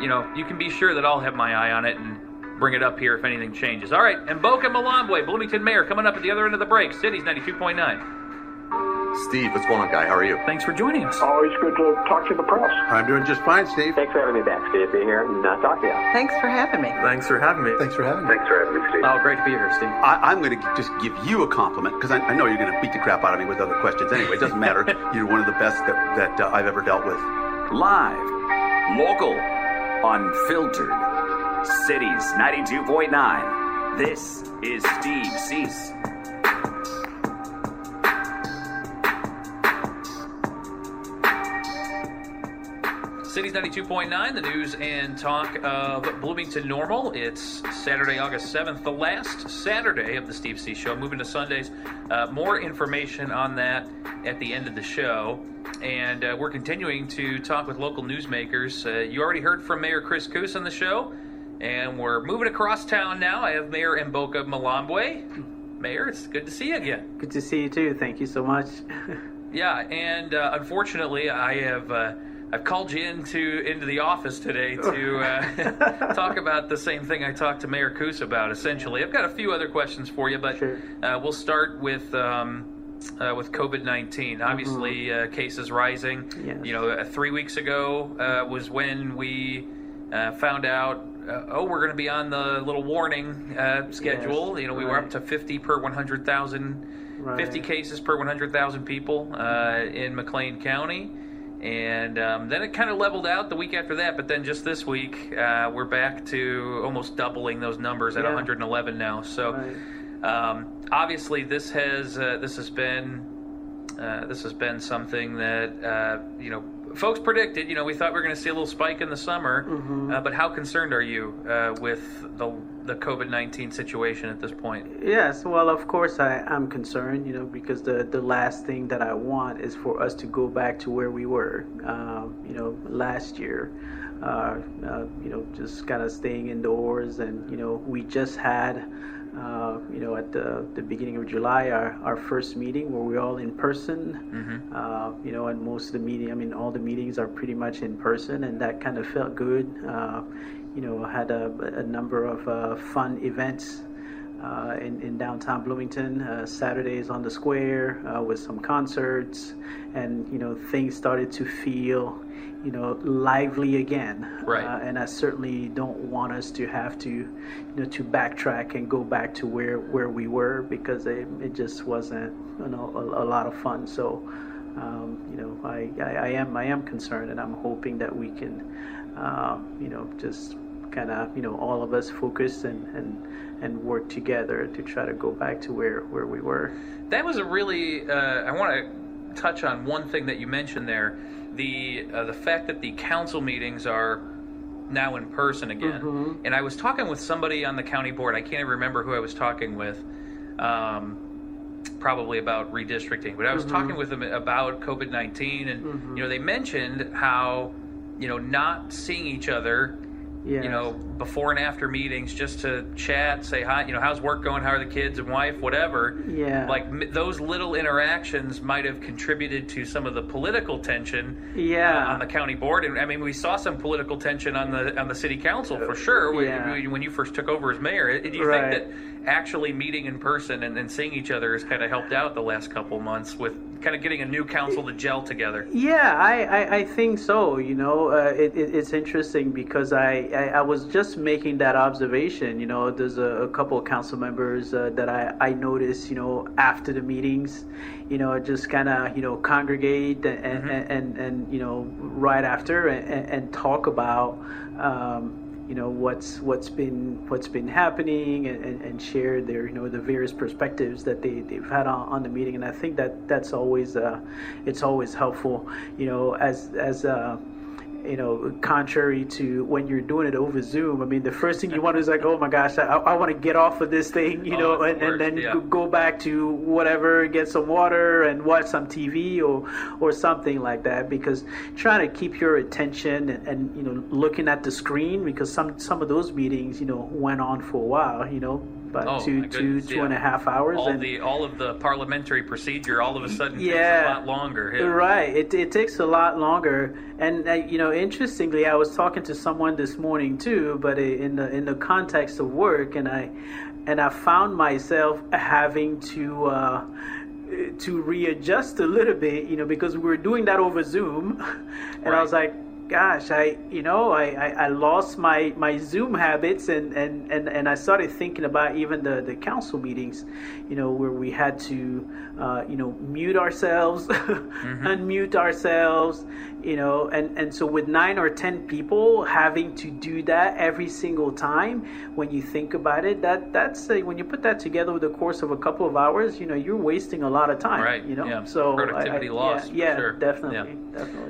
You can be sure that I'll have my eye on it and bring it up here if anything changes. All right, and Mboka Malambwe, Bloomington Mayor, coming up at the other end of the break. Cities 92.9. Steve, what's going on, guy? How are you? Thanks for joining us. Always good to talk to the press. I'm doing just fine, Steve. Thanks for having me back, Steve. Be here and talk to you. Thanks for having me. Thanks for having me. Thanks for having me. Thanks for having me, Steve. Oh, great to be here, Steve. I'm going to just give you a compliment, because I know you're going to beat the crap out of me with other questions anyway. It doesn't matter. You're one of the best that I've ever dealt with. Live, local, unfiltered. Cities 92.9. This is Steve Suess. Cities 92.9, the news and talk of Bloomington Normal. It's Saturday, August 7th, the last Saturday of the Steve C. Show. Moving to Sundays. More information on that at the end of the show. And we're continuing to talk with local newsmakers. You already heard from Mayor Chris Coos on the show. And we're moving across town now. I have Mayor Mboka Malambwe. Mayor, it's good to see you again. Good to see you too. Thank you so much. Yeah, and unfortunately, I've called you into the office today to talk about the same thing I talked to Mayor Coos about. Essentially, I've got a few other questions for you, but sure. We'll start with COVID-19. Obviously, cases rising. Yes. 3 weeks ago was when we found out. We're going to be on the little warning schedule. Yes, we were up to 50 per 100,000, right. 50 cases per 100,000 people in McLean County. And then it kind of leveled out the week after that. But then just this week, we're back to almost doubling those numbers at 111 now. So right. Obviously, this has been something that folks predicted. We thought we were going to see a little spike in the summer. Mm-hmm. But how concerned are you with the COVID-19 situation at this point? Yes, well, of course I'm concerned, because the last thing that I want is for us to go back to where we were, last year, just kind of staying indoors. And, we just had, at the beginning of July, our first meeting where we're all in person, mm-hmm. And most of the meeting, all the meetings are pretty much in person, and that kind of felt good. Had a number of fun events in downtown Bloomington. Saturdays on the square with some concerts, and things started to feel lively again. Right. And I certainly don't want us to have to to backtrack and go back to where we were, because it just wasn't a lot of fun. So I am concerned, and I'm hoping that we can just kind of all of us focus and work together to try to go back to where we were. That was a really I want to touch on one thing that you mentioned there, the fact that the council meetings are now in person again. Mm-hmm. And I was talking with somebody on the county board. I can't even remember who I was talking with. Probably about redistricting, but I was mm-hmm. talking with them about COVID-19, and mm-hmm. They mentioned how not seeing each other. Yes. Before and after meetings, just to chat, say hi, how's work going, how are the kids and wife, whatever. Yeah. Like those little interactions might have contributed to some of the political tension on the county board. And we saw some political tension on the city council for sure when you first took over as mayor. Do you think that actually meeting in person and seeing each other has kind of helped out the last couple months with kind of getting a new council to gel together? Yeah, I think so. It's interesting because I was just making that observation. There's a couple of council members that I noticed, after the meetings, just kind of, congregate and right after and talk about, what's been happening and share their the various perspectives that they've had on the meeting. And I think that's always it's always helpful, as contrary to when you're doing it over Zoom. The first thing you want is like, oh my gosh, I want to get off of this thing, and then go back to whatever, get some water and watch some TV or something like that, because trying to keep your attention and looking at the screen, because some of those meetings, went on for a while, about two and a half hours. All of the parliamentary procedure all of a sudden takes a lot longer. Yeah. Right. It takes a lot longer. And interestingly, I was talking to someone this morning too, but in the context of work, and I found myself having to readjust a little bit, because we were doing that over Zoom, and right. I was like, gosh, I lost my Zoom habits, and I started thinking about even the council meetings, where we had to, mute ourselves, mm-hmm. unmute ourselves, and so with 9 or 10 people having to do that every single time, when you think about it, that's when you put that together with the course of a couple of hours, you're wasting a lot of time, right? Yeah. So productivity loss. Yeah, sure. definitely.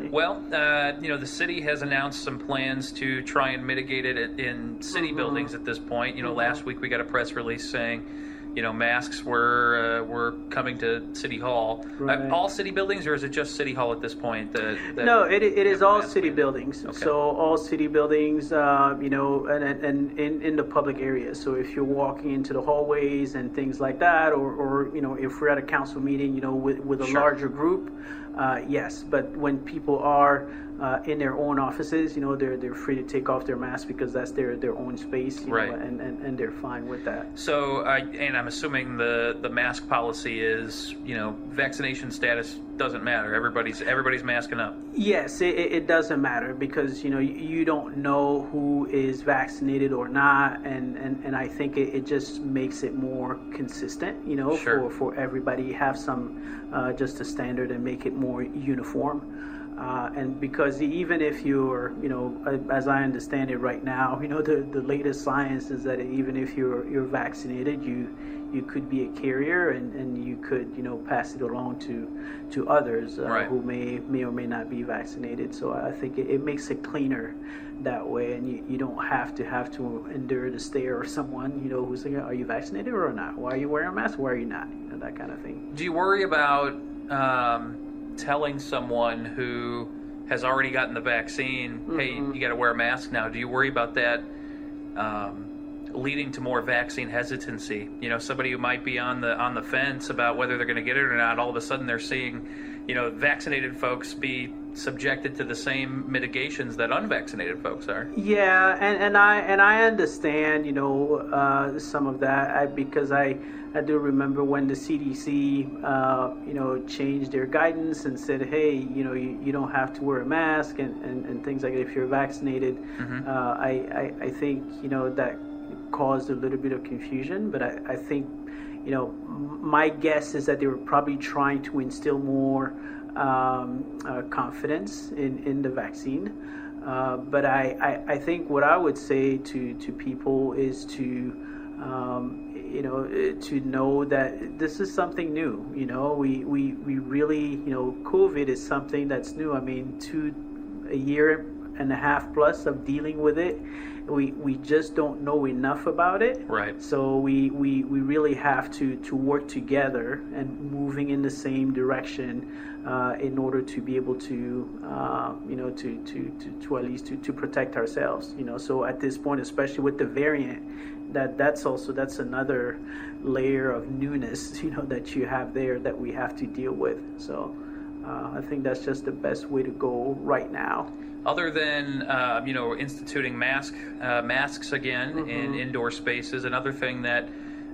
Well, the city has announced some plans to try and mitigate it in city mm-hmm. buildings at this point. Mm-hmm. Last week we got a press release saying, masks were coming to City Hall. Right. All city buildings, or is it just City Hall at this point? No, it is all city buildings. Okay. So all city buildings, and in the public areas. So if you're walking into the hallways and things like that, or if we're at a council meeting, with a larger group, yes. But when people are in their own offices, they're free to take off their mask because that's their own space, right. And they're fine with that. So, and I'm assuming the mask policy is, vaccination status doesn't matter. Everybody's masking up. Yes, it doesn't matter because you don't know who is vaccinated or not, and I think it just makes it more consistent, sure. for everybody, have some just a standard and make it more uniform. And because even if you're, as I understand it right now, the latest science is that even if you're vaccinated, you could be a carrier and you could, pass it along to others right. who may or may not be vaccinated. So I think it makes it cleaner that way, and you don't have to endure the stare of someone, who's saying, are you vaccinated or not? Why are you wearing a mask? Why are you not? That kind of thing. Do you worry about telling someone who has already gotten the vaccine, mm-hmm. hey, you got to wear a mask now? Do you worry about that leading to more vaccine hesitancy? Somebody who might be on the fence about whether they're going to get it or not, all of a sudden they're seeing, vaccinated folks be subjected to the same mitigations that unvaccinated folks are. Yeah, and I understand, some of that because I do remember when the CDC, changed their guidance and said, hey, you don't have to wear a mask and things like that if you're vaccinated. Mm-hmm. I think, that caused a little bit of confusion, but I think, my guess is that they were probably trying to instill more confidence in the vaccine. But I think what I would say to people is to know that this is something new. We really, COVID is something that's new. I mean, a year and a half plus of dealing with it. We just don't know enough about it. Right. So we really have to work together and moving in the same direction in order to be able to at least to protect ourselves. So at this point, especially with the variant, that's another layer of newness, that you have there that we have to deal with. So I think that's just the best way to go right now. Other than instituting masks again mm-hmm. in indoor spaces, another thing that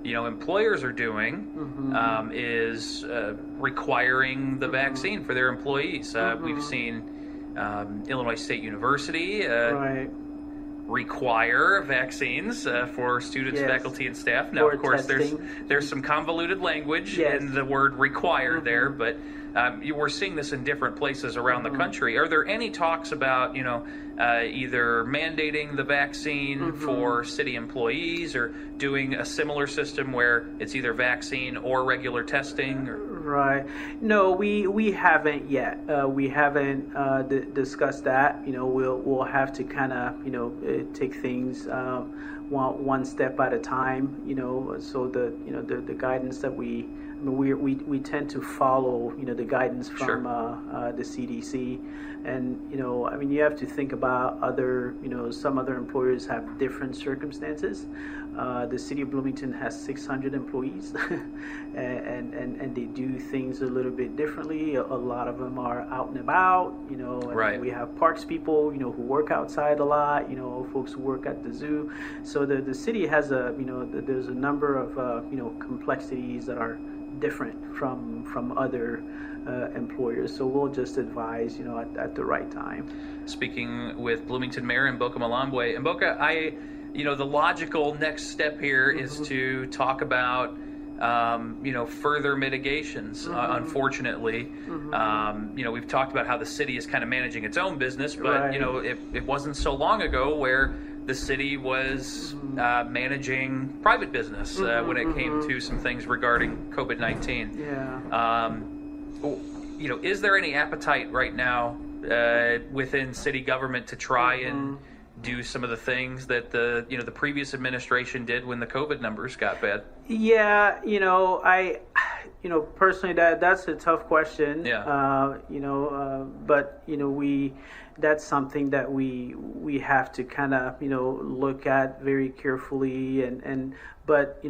employers are doing mm-hmm. is requiring the mm-hmm. vaccine for their employees. Mm-hmm. We've seen Illinois State University right. require vaccines for students, yes. faculty, and staff. Now, of course, testing. there's some convoluted language yes. in the word require mm-hmm. there, but we're seeing this in different places around mm-hmm. the country. Are there any talks about, either mandating the vaccine mm-hmm. for city employees or doing a similar system where it's either vaccine or regular testing? Right. No, we haven't yet. We haven't discussed that. We'll have to kind of, take things one step at a time. So the guidance that we tend to follow, the guidance from sure. the CDC, and you have to think about other, some other employers have different circumstances. The city of Bloomington has 600 employees, and they do things a little bit differently. A lot of them are out and about, and right. we have parks people, who work outside a lot, folks who work at the zoo. So the city has there's a number of complexities that are different from other employers. So we'll just advise, at the right time. Speaking with Bloomington Mayor Mboka Malambwe. Mboka, the logical next step here mm-hmm. is to talk about, further mitigations. Mm-hmm. Unfortunately, mm-hmm. We've talked about how the city is kind of managing its own business, but right. It wasn't so long ago where the city was mm-hmm. managing private business mm-hmm. when it came mm-hmm. to some things regarding COVID-19. Yeah. Is there any appetite right now within city government to try mm-hmm. and do some of the things that the previous administration did when the COVID numbers got bad? Yeah, personally, that's a tough question. Yeah. But that's something that we have to kind of look at very carefully, but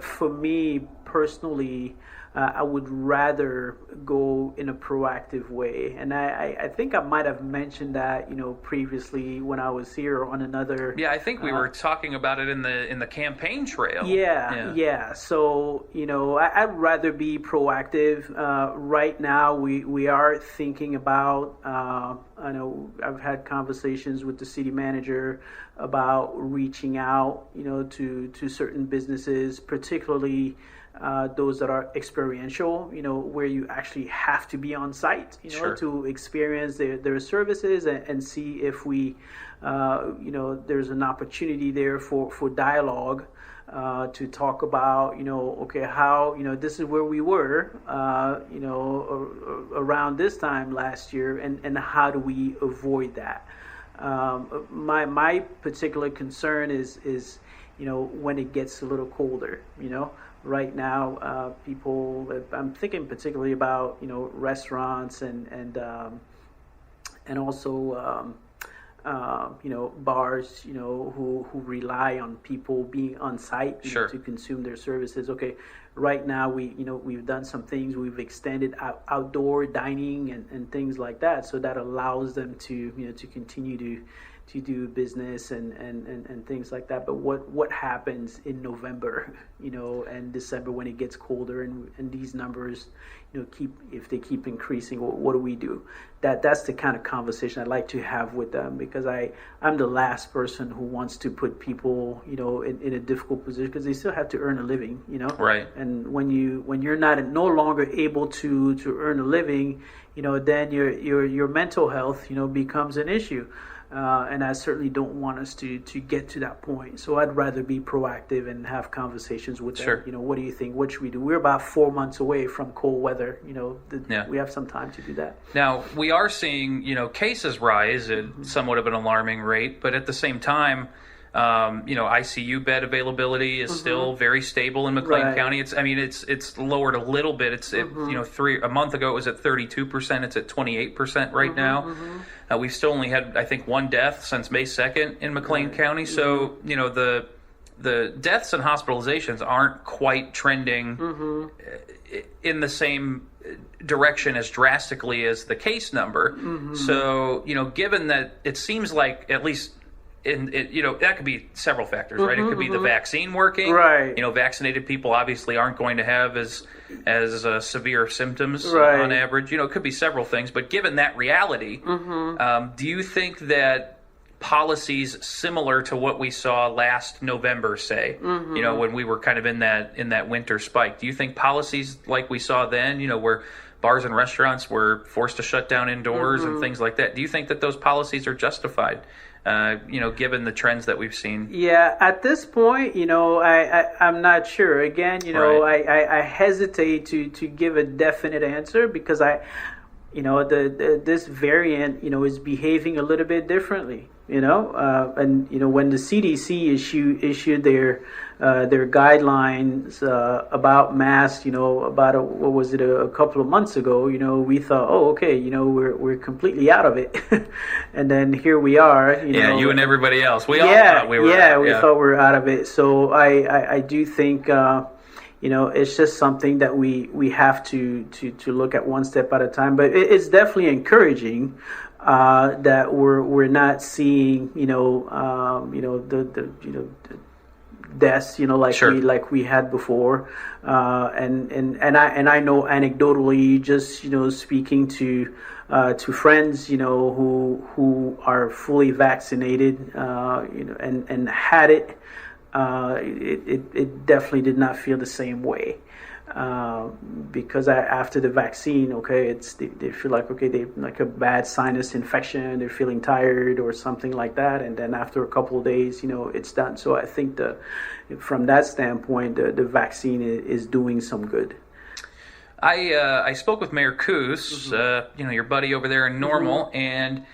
for me personally, I would rather go in a proactive way, and I think I might have mentioned that previously when I was here on another. Yeah, I think we were talking about it in the campaign trail. Yeah. So I'd rather be proactive. Right now, we are thinking about. I know I've had conversations with the city manager about reaching out, to certain businesses, particularly. Those that are experiential, where you actually have to be on site, Sure. to experience their services and see if we, there's an opportunity there for dialogue to talk about, okay, how, this is where we were, around this time last year, and how do we avoid that? My particular concern is when it gets a little colder, Right now, people. I'm thinking particularly about restaurants and also bars who rely on people being on site Sure. to consume their services. Okay, right now we've done some things. We've extended outdoor dining and things like that, so that allows them to to continue to do business and things like that. But what happens in November, and December when it gets colder and these numbers, if they keep increasing, what do we do? That's the kind of conversation I'd like to have with them, because I'm the last person who wants to put people, in a difficult position, because they still have to earn a living, Right. And when you're no longer able to earn a living, then your mental health, becomes an issue. And I certainly don't want us to get to that point. So I'd rather be proactive and have conversations with Sure. them. What do you think? What should we do? We're about 4 months away from cold weather. Yeah. We have some time to do that. Now, we are seeing, cases rise at somewhat of an alarming rate, but at the same time, ICU bed availability is still very stable in McLean Right. County. It's lowered a little bit. A month ago it was at 32%. It's at 28% right now. We've still only had, I think, one death since May 2nd in McLean County. So, the deaths and hospitalizations aren't quite trending in the same direction as drastically as the case number. So, given that it seems like, at least that could be several factors, right? It could be the vaccine working. Right. Vaccinated people obviously aren't going to have as severe symptoms Right. on average. It could be several things. But given that reality, do you think that policies similar to what we saw last November, say, when we were kind of in that winter spike, do you think policies like we saw then, where bars and restaurants were forced to shut down indoors and things like that, do you think that those policies are justified? Given the trends that we've seen? Yeah, at this point, I'm not sure. Again, Right. I hesitate to give a definite answer, because this variant, is behaving a little bit differently, and when the CDC issued their guidelines about masks, what was it, a couple of months ago, we thought, oh, okay, we're completely out of it, and then here we are, you and everybody else. We all yeah, thought we were. Yeah, we thought we were out of it. So I do think. It's just something that we have to look at one step at a time. But it's definitely encouraging that we're not seeing the deaths Sure. like we had before, and I know anecdotally, just speaking to friends who are fully vaccinated, and had it. It definitely did not feel the same way, because after the vaccine, okay, they feel like, okay, they like a bad sinus infection, they're feeling tired or something like that, and then after a couple of days, it's done. So I think from that standpoint, the vaccine is doing some good. I spoke with Mayor Coos, your buddy over there in Normal, and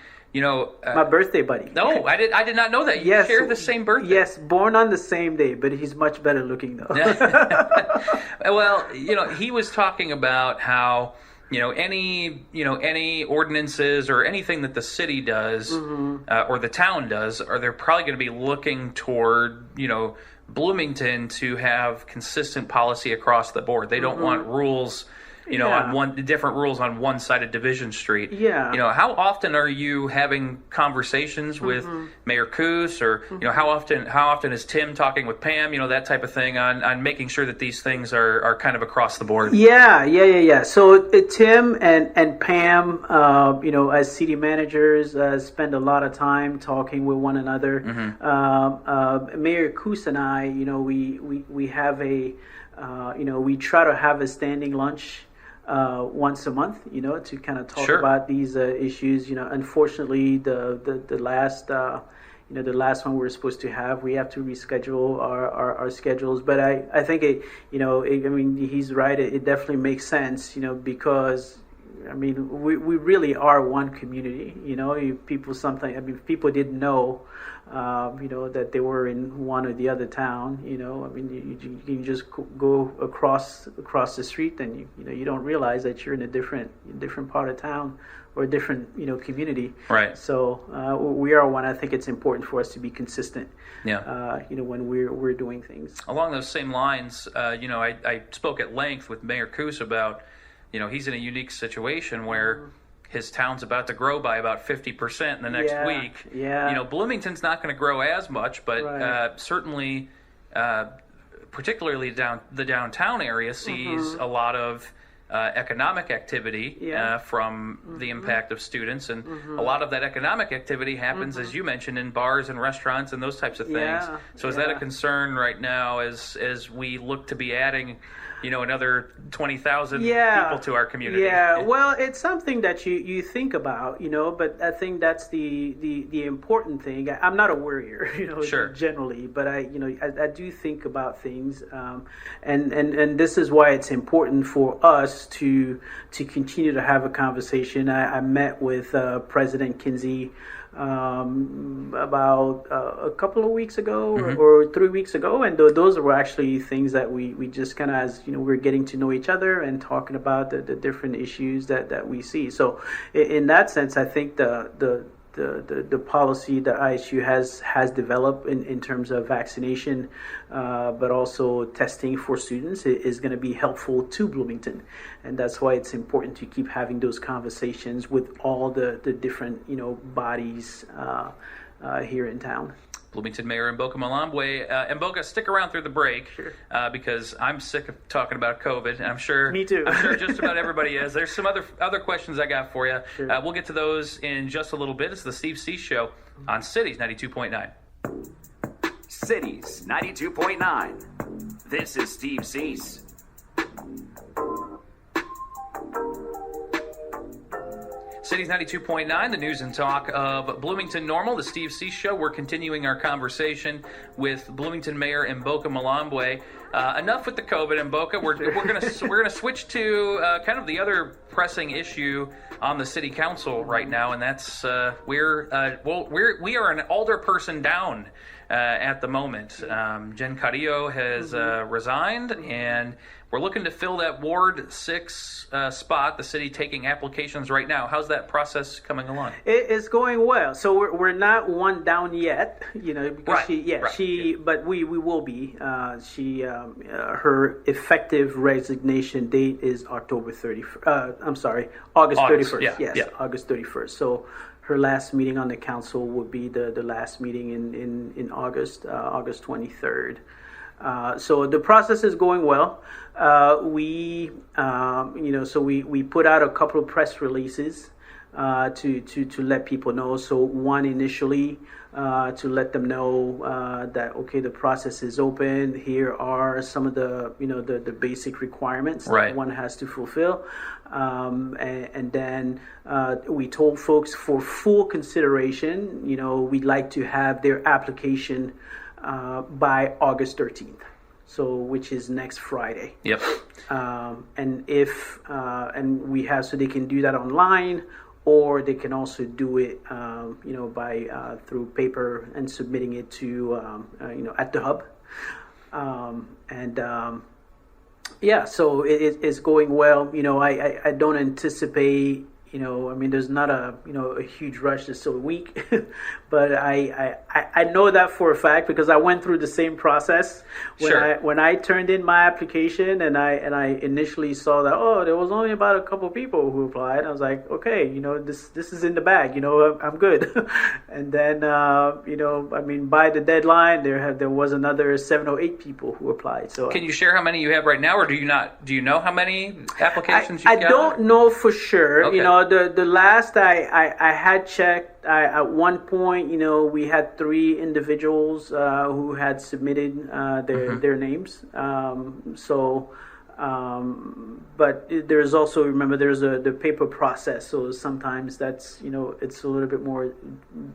my birthday buddy. No, I did not know that. You share the same birthday. Yes, born on the same day, but he's much better looking though. Well, he was talking about how any ordinances or anything that the city does or the town does, or they're probably going to be looking toward Bloomington to have consistent policy across the board. They don't want rules. On different rules on one side of Division Street. Yeah. How often are you having conversations with Mayor Coos, or how often is Tim talking with Pam? That type of thing on making sure that these things are kind of across the board. Yeah. So Tim and Pam, as city managers, spend a lot of time talking with one another. Mayor Coos and I, we have we try to have a standing lunch once a month, to kind of talk about these issues. Unfortunately, the last one we were supposed to have, we have to reschedule our schedules. But I think he's right. It definitely makes sense, because we really are one community. People didn't know, that they were in one or the other town. You can just go across the street, and you don't realize that you're in a different part of town or a different community. Right. So we are one. I think it's important for us to be consistent. Yeah. When we're doing things along those same lines. I spoke at length with Mayor Coos about. He's in a unique situation where his town's about to grow by about 50% in the next week. Yeah. Bloomington's not going to grow as much, but certainly, particularly the downtown area sees a lot of economic activity from the impact of students, and a lot of that economic activity happens, as you mentioned, in bars and restaurants and those types of things. So is that a concern right now as we look to be adding another 20,000 people to our community? Yeah, well, it's something that you think about, but I think that's the important thing. I'm not a worrier, generally, but I do think about things, and this is why it's important for us to continue to have a conversation. I met with President Kinsey about a couple of weeks ago or 3 weeks ago, and those were actually things that we just kind of, as we're getting to know each other and talking about the different issues that we see. So in that sense, I think the policy that ISU has developed in terms of vaccination, but also testing for students is going to be helpful to Bloomington, and that's why it's important to keep having those conversations with all the different bodies here in town. Bloomington Mayor Mboka Malambwe. Mboka, stick around through the break because I'm sick of talking about COVID, and I'm sure me too. I'm sure just about everybody is. There's some other questions I got for you. We'll get to those in just a little bit. It's the Steve Suess Show on Cities 92.9. Cities 92.9. This is Steve Suess. Cities 92.9, the news and talk of Bloomington Normal, the Steve Suess Show. We're continuing our conversation with Bloomington Mayor Mboka Malambwe. Enough with the COVID, Mboka. We're gonna switch to kind of the other pressing issue on the city council right now, and that's we are an alder person down at the moment. Jen Carrillo has resigned, and we're looking to fill that Ward 6 spot. The city taking applications right now. How's that process coming along? It's going well. So we're not one down yet, because but we will be. Her effective resignation date is October 31st. August 31st. Yes, August 31st. So her last meeting on the council would be the last meeting in August, August 23rd. So the process is going well. We put out a couple of press releases to let people know. So one initially to let them know that the process is open. Here are some of the the basic requirements that one has to fulfill, and then we told folks for full consideration, we'd like to have their application by August 13th. So, which is next Friday. Yep. And if we have, so they can do that online, or they can also do it, by through paper and submitting it to, at the hub. So it's going well. I don't anticipate. There's not a huge rush. It's still a week, but I know that for a fact because I went through the same process when I turned in my application and I initially saw that there was only about a couple people who applied. I was like, okay, this is in the bag. I'm good. And then by the deadline there was another 7 or 8 people who applied. So can you share how many you have right now, or do you not? Do you know how many applications you've got? I don't know for sure. Okay. The last I had checked, at one point, we had 3 individuals who had submitted their names. But there's also, remember, there's the paper process. So sometimes that's, it's a little bit more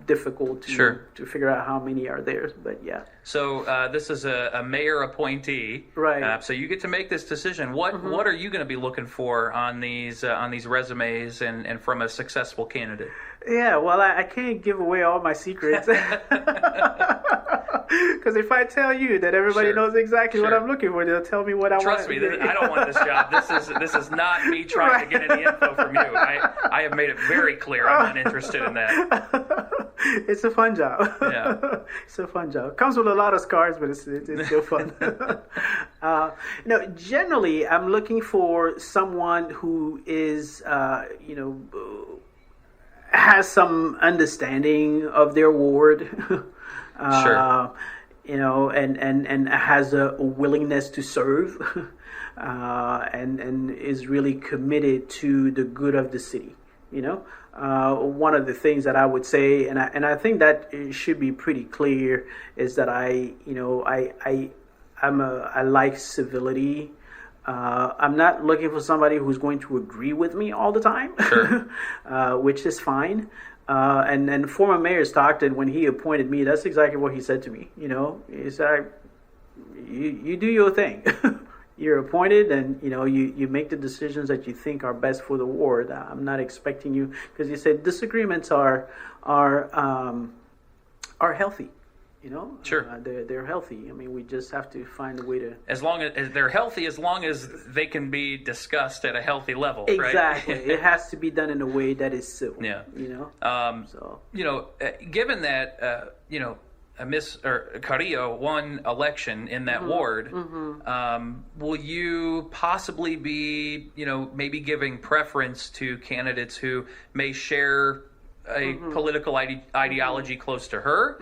difficult to figure out how many are there. But yeah. So this is a mayor appointee, right? So you get to make this decision. What are you going to be looking for on these resumes and from a successful candidate? Yeah, well, I can't give away all my secrets. Because if I tell you that everybody knows exactly what I'm looking for, they'll tell me what I want. Trust me, I don't want this job. This is not me trying to get any info from you. I have made it very clear I'm not interested in that. It's a fun job. Yeah, it's a fun job. Comes with a lot of scars, but it's still fun. Generally, I'm looking for someone who is, has some understanding of their ward. And has a willingness to serve, and is really committed to the good of the city. One of the things that I would say, and I think that it should be pretty clear, is that I like civility. I'm not looking for somebody who's going to agree with me all the time, which is fine. And then former Mayor Stockton, when he appointed me, that's exactly what he said to me. He said, you do your thing. You're appointed, and you make the decisions that you think are best for the ward. I'm not expecting you, because he said disagreements are healthy. They're healthy. I mean, we just have to find a way to. As long as they're healthy, as long as they can be discussed at a healthy level, exactly. Right? It has to be done in a way that is civil. Yeah. Given that Miss Carrillo won election in that ward, will you possibly be maybe giving preference to candidates who may share a political ideology close to her?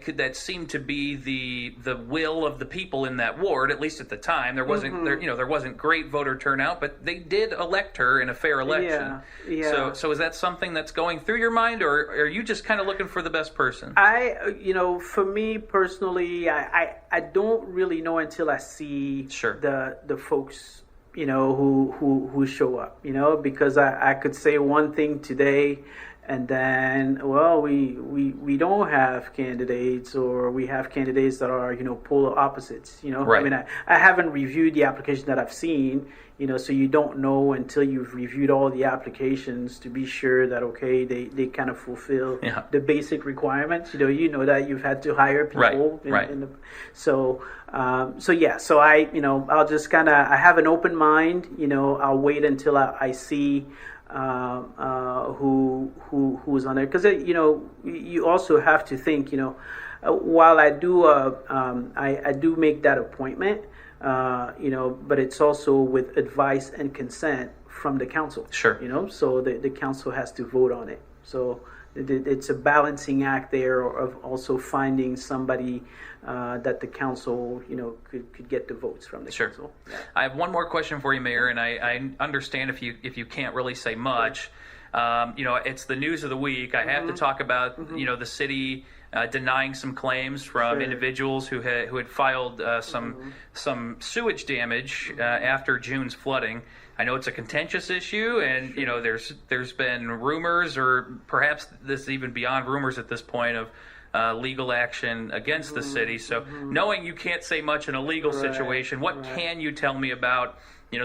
Could that seem to be the will of the people in that ward? At least at the time, there wasn't there wasn't great voter turnout, but they did elect her in a fair election. Yeah. So is that something that's going through your mind, or are you just kind of looking for the best person? For me personally, I don't really know until I see the folks who show up, because I could say one thing today and then, we don't have candidates, or we have candidates that are, polar opposites, Right. I mean, I haven't reviewed the application that I've seen, so you don't know until you've reviewed all the applications to be sure that, okay, they kind of fulfill the basic requirements. You know that you've had to hire people. So I'll just kind of, I have an open mind, I'll wait until I see who's on there, because you also have to think, while I do I do make that appointment, but it's also with advice and consent from the council. So the council has to vote on it. So it's a balancing act there of also finding somebody that the council, could get the votes from the council. Yeah. I have one more question for you, Mayor, and I understand if you can't really say much. It's the news of the week. I have to talk about the city denying some claims from individuals who had filed some sewage damage after June's flooding. I know it's a contentious issue, and there's been rumors, or perhaps this is even beyond rumors at this point, of legal action against the city. So knowing you can't say much in a legal situation, what can you tell me about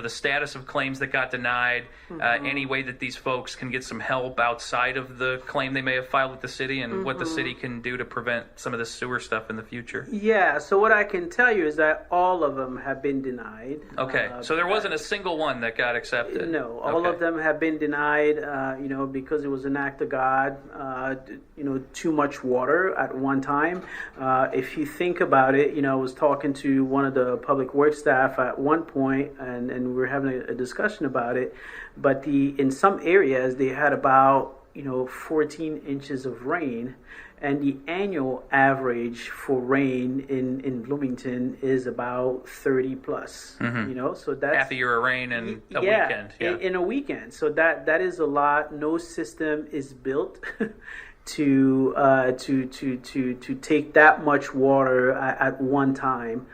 the status of claims that got denied, any way that these folks can get some help outside of the claim they may have filed with the city, and what the city can do to prevent some of this sewer stuff in the future. Yeah, so what I can tell you is that all of them have been denied. Okay, so there wasn't a single one that got accepted? No, all of them have been denied, because it was an act of God, too much water at one time. If you think about it, I was talking to one of the public works staff at one point, and we were having a discussion about it, but in some areas they had about 14 inches of rain, and the annual average for rain in Bloomington is about 30 plus. So that's half a year of rain in a weekend. Yeah, in a weekend. So that is a lot. No system is built to take that much water at one time.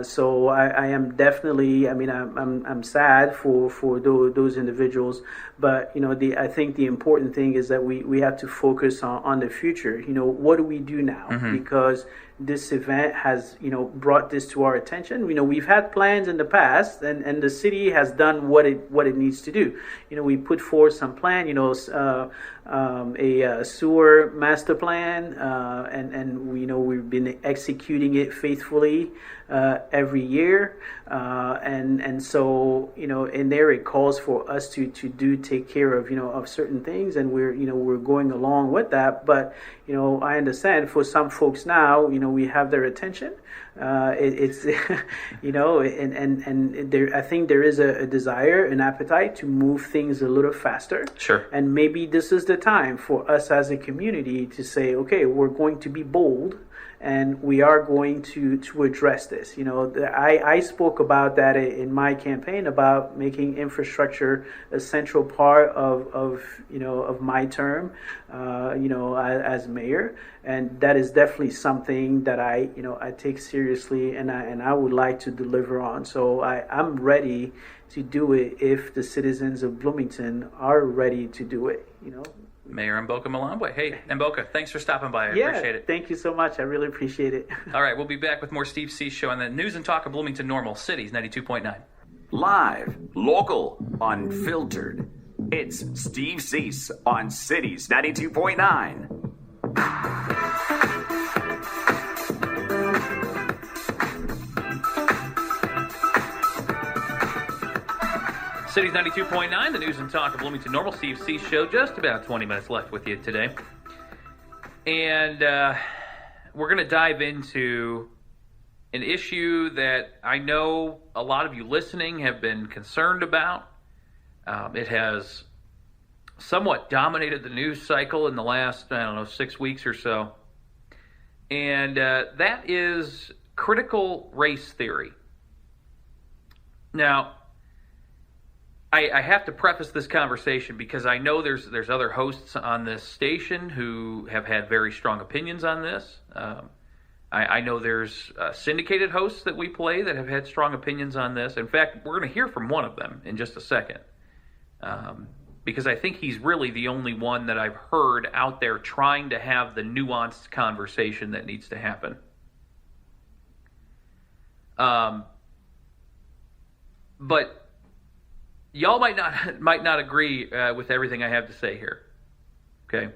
So I am definitely. I'm sad for those individuals, but I think the important thing is that we have to focus on the future. What do we do now? Because this event has brought this to our attention. We've had plans in the past, and the city has done what it needs to do. We put forth some plan. A sewer master plan, and we've been executing it faithfully every year, and so in there it calls for us to take care of certain things, and we're going along with that. But I understand for some folks now, we have their attention. It's and there, I think there is a desire, an appetite to move things a little faster. Sure. And maybe this is the time for us as a community to say, okay, we're going to be bold, and we are going to address this. I spoke about that in my campaign about making infrastructure a central part of my term, as mayor, and that is definitely something that I take seriously, and I would like to deliver on. So I'm ready to do it if the citizens of Bloomington are ready to do it. Mayor Mboka Malambwe. Hey, Mboka, thanks for stopping by. I appreciate it. Thank you so much. I really appreciate it. All right, we'll be back with more Steve Suess Show on the News and Talk of Bloomington Normal Cities 92.9. Live, local, unfiltered. It's Steve Suess on Cities 92.9. Cities 92.9, the News and Talk of Bloomington Normal, Steve Suess Show. Just about 20 minutes left with you today. And we're going to dive into an issue that I know a lot of you listening have been concerned about. It has somewhat dominated the news cycle in the last, 6 weeks or so. And that is critical race theory. Now, I have to preface this conversation because I know there's other hosts on this station who have had very strong opinions on this. I know there's syndicated hosts that we play that have had strong opinions on this. In fact, we're going to hear from one of them in just a second, because I think he's really the only one that I've heard out there trying to have the nuanced conversation that needs to happen. But y'all might not agree with everything I have to say here. Okay,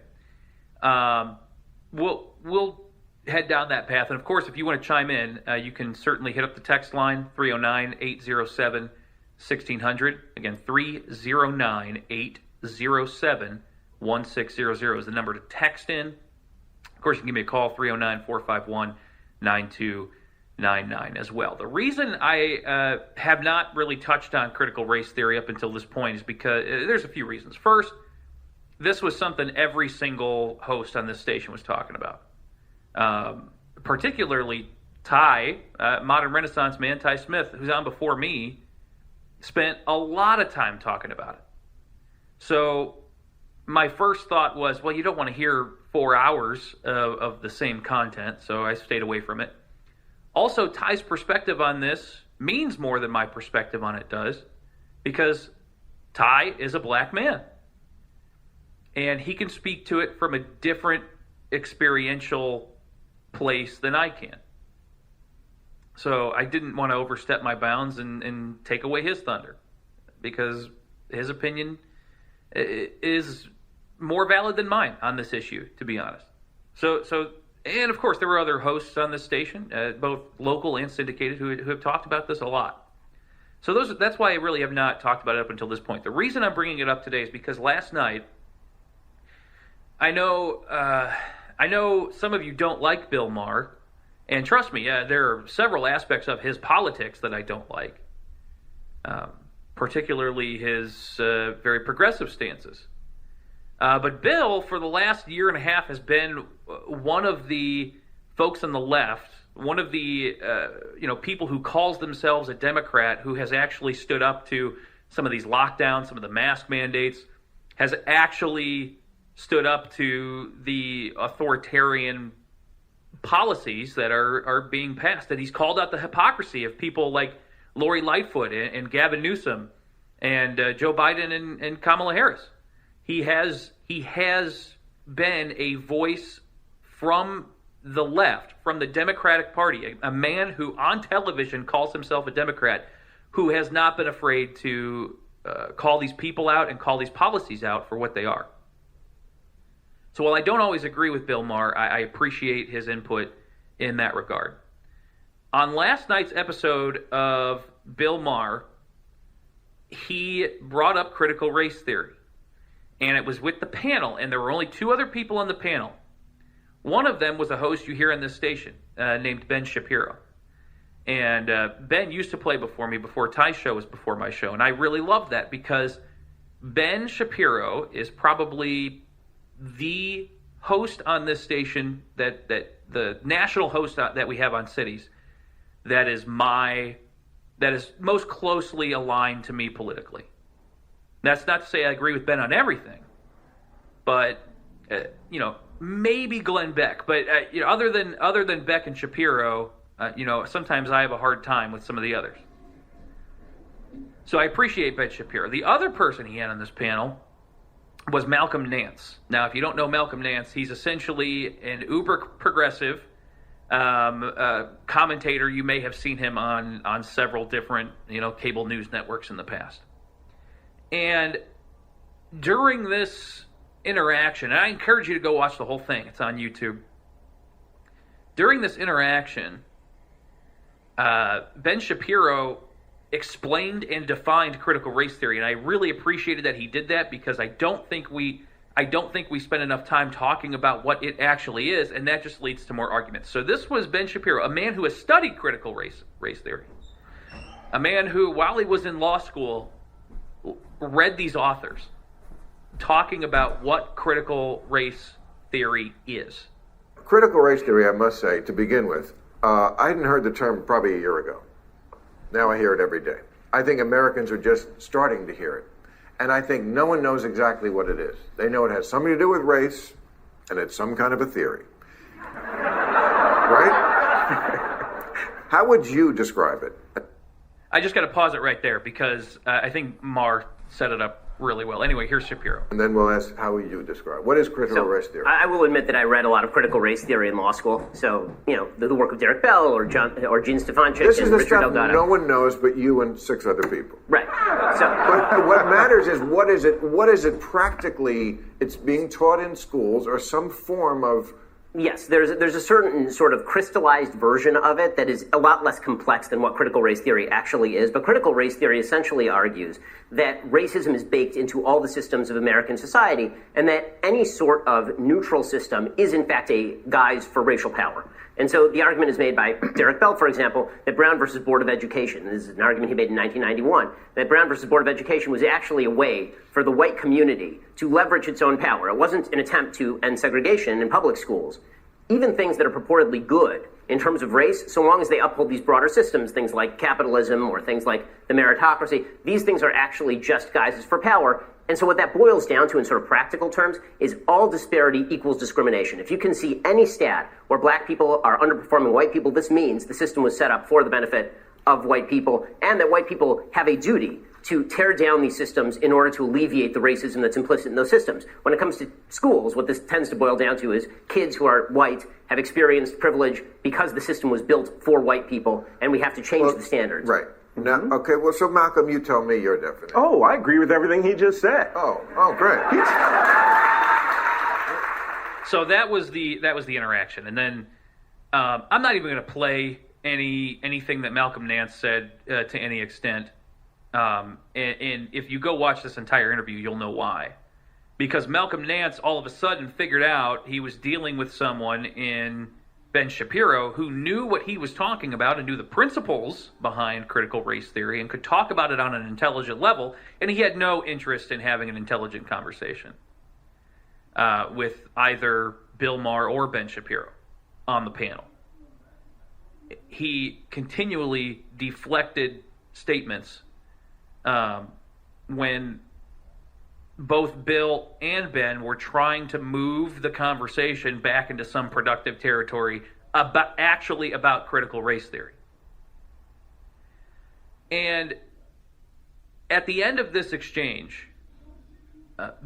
we'll head down that path, and of course, if you want to chime in, you can certainly hit up the text line 309-807-1600. Again, 309-807-1600 is the number to text in. Of course, you can give me a call 309-451-9299 as well. The reason I have not really touched on critical race theory up until this point is because there's a few reasons. First, this was something every single host on this station was talking about. Particularly Ty, Modern Renaissance man, Ty Smith, who's on before me, spent a lot of time talking about it. So my first thought was, well, you don't want to hear 4 hours of the same content, so I stayed away from it. Also, Ty's perspective on this means more than my perspective on it does, because Ty is a black man. And he can speak to it from a different experiential place than I can. So I didn't want to overstep my bounds and take away his thunder, because his opinion is more valid than mine on this issue, to be honest. So, and of course, there were other hosts on this station, both local and syndicated, who have talked about this a lot. So that's why I really have not talked about it up until this point. The reason I'm bringing it up today is because last night, I know some of you don't like Bill Maher, and trust me, there are several aspects of his politics that I don't like, particularly his very progressive stances. But Bill, for the last year and a half, has been one of the folks on the left, one of the people who calls themselves a Democrat, who has actually stood up to some of these lockdowns, some of the mask mandates, has actually stood up to the authoritarian policies that are being passed. And he's called out the hypocrisy of people like Lori Lightfoot and Gavin Newsom and Joe Biden and Kamala Harris. He has been a voice from the left, from the Democratic Party, a man who on television calls himself a Democrat, who has not been afraid to call these people out and call these policies out for what they are. So while I don't always agree with Bill Maher, I appreciate his input in that regard. On last night's episode of Bill Maher, he brought up critical race theory. And it was with the panel, and there were only two other people on the panel. One of them was a host you hear on this station named Ben Shapiro. And Ben used to play before me, before Ty's show was before my show. And I really loved that because Ben Shapiro is probably the host on this station, that the national host that we have on Cities, that is most closely aligned to me politically. That's not to say I agree with Ben on everything, but maybe Glenn Beck. But other than Beck and Shapiro, sometimes I have a hard time with some of the others. So I appreciate Ben Shapiro. The other person he had on this panel was Malcolm Nance. Now, if you don't know Malcolm Nance, he's essentially an uber progressive commentator. You may have seen him on several different cable news networks in the past. And during this interaction, and I encourage you to go watch the whole thing. It's on YouTube. During this interaction, Ben Shapiro explained and defined critical race theory, and I really appreciated that he did that, because I don't think we spend enough time talking about what it actually is, and that just leads to more arguments. So this was Ben Shapiro, a man who has studied critical race theory, a man who, while he was in law school, read these authors talking about what critical race theory is. Critical race theory, I must say, to begin with, I hadn't heard the term probably a year ago. Now I hear it every day. I think Americans are just starting to hear it. And I think no one knows exactly what it is. They know it has something to do with race, and it's some kind of a theory. Right? How would you describe it? I just got to pause it right there, because I think Maher set it up really well. Anyway, here's Shapiro. And then we'll ask, how would you describe? What is critical race theory? I will admit that I read a lot of critical race theory in law school. So, the work of Derek Bell or Gene Stefanczyk this and is the Richard stuff Delgado. No one knows but you and 6 other people. Right. So, but what matters is what is it practically? It's being taught in schools or some form of. Yes, there's a certain sort of crystallized version of it that is a lot less complex than what critical race theory actually is. But critical race theory essentially argues that racism is baked into all the systems of American society, and that any sort of neutral system is in fact a guise for racial power. And so the argument is made by Derek Bell, for example, that Brown versus Board of Education, this is an argument he made in 1991, that Brown versus Board of Education was actually a way for the white community to leverage its own power. It wasn't an attempt to end segregation in public schools. Even things that are purportedly good in terms of race, so long as they uphold these broader systems, things like capitalism or things like the meritocracy, these things are actually just guises for power. And so what that boils down to in sort of practical terms is all disparity equals discrimination. If you can see any stat where black people are underperforming white people, this means the system was set up for the benefit of white people, and that white people have a duty to tear down these systems in order to alleviate the racism that's implicit in those systems. When it comes to schools, what this tends to boil down to is kids who are white have experienced privilege because the system was built for white people, and we have to change the standards. Right. Now, okay, well, so Malcolm, you tell me your definition. Oh, I agree with everything he just said. Oh, great. So that was the interaction, and then I'm not even going to play anything that Malcolm Nance said to any extent. And if you go watch this entire interview, you'll know why. Because Malcolm Nance all of a sudden figured out he was dealing with someone in Ben Shapiro who knew what he was talking about and knew the principles behind critical race theory and could talk about it on an intelligent level, and he had no interest in having an intelligent conversation with either Bill Maher or Ben Shapiro on the panel. He continually deflected statements when both Bill and Ben were trying to move the conversation back into some productive territory about critical race theory. And at the end of this exchange,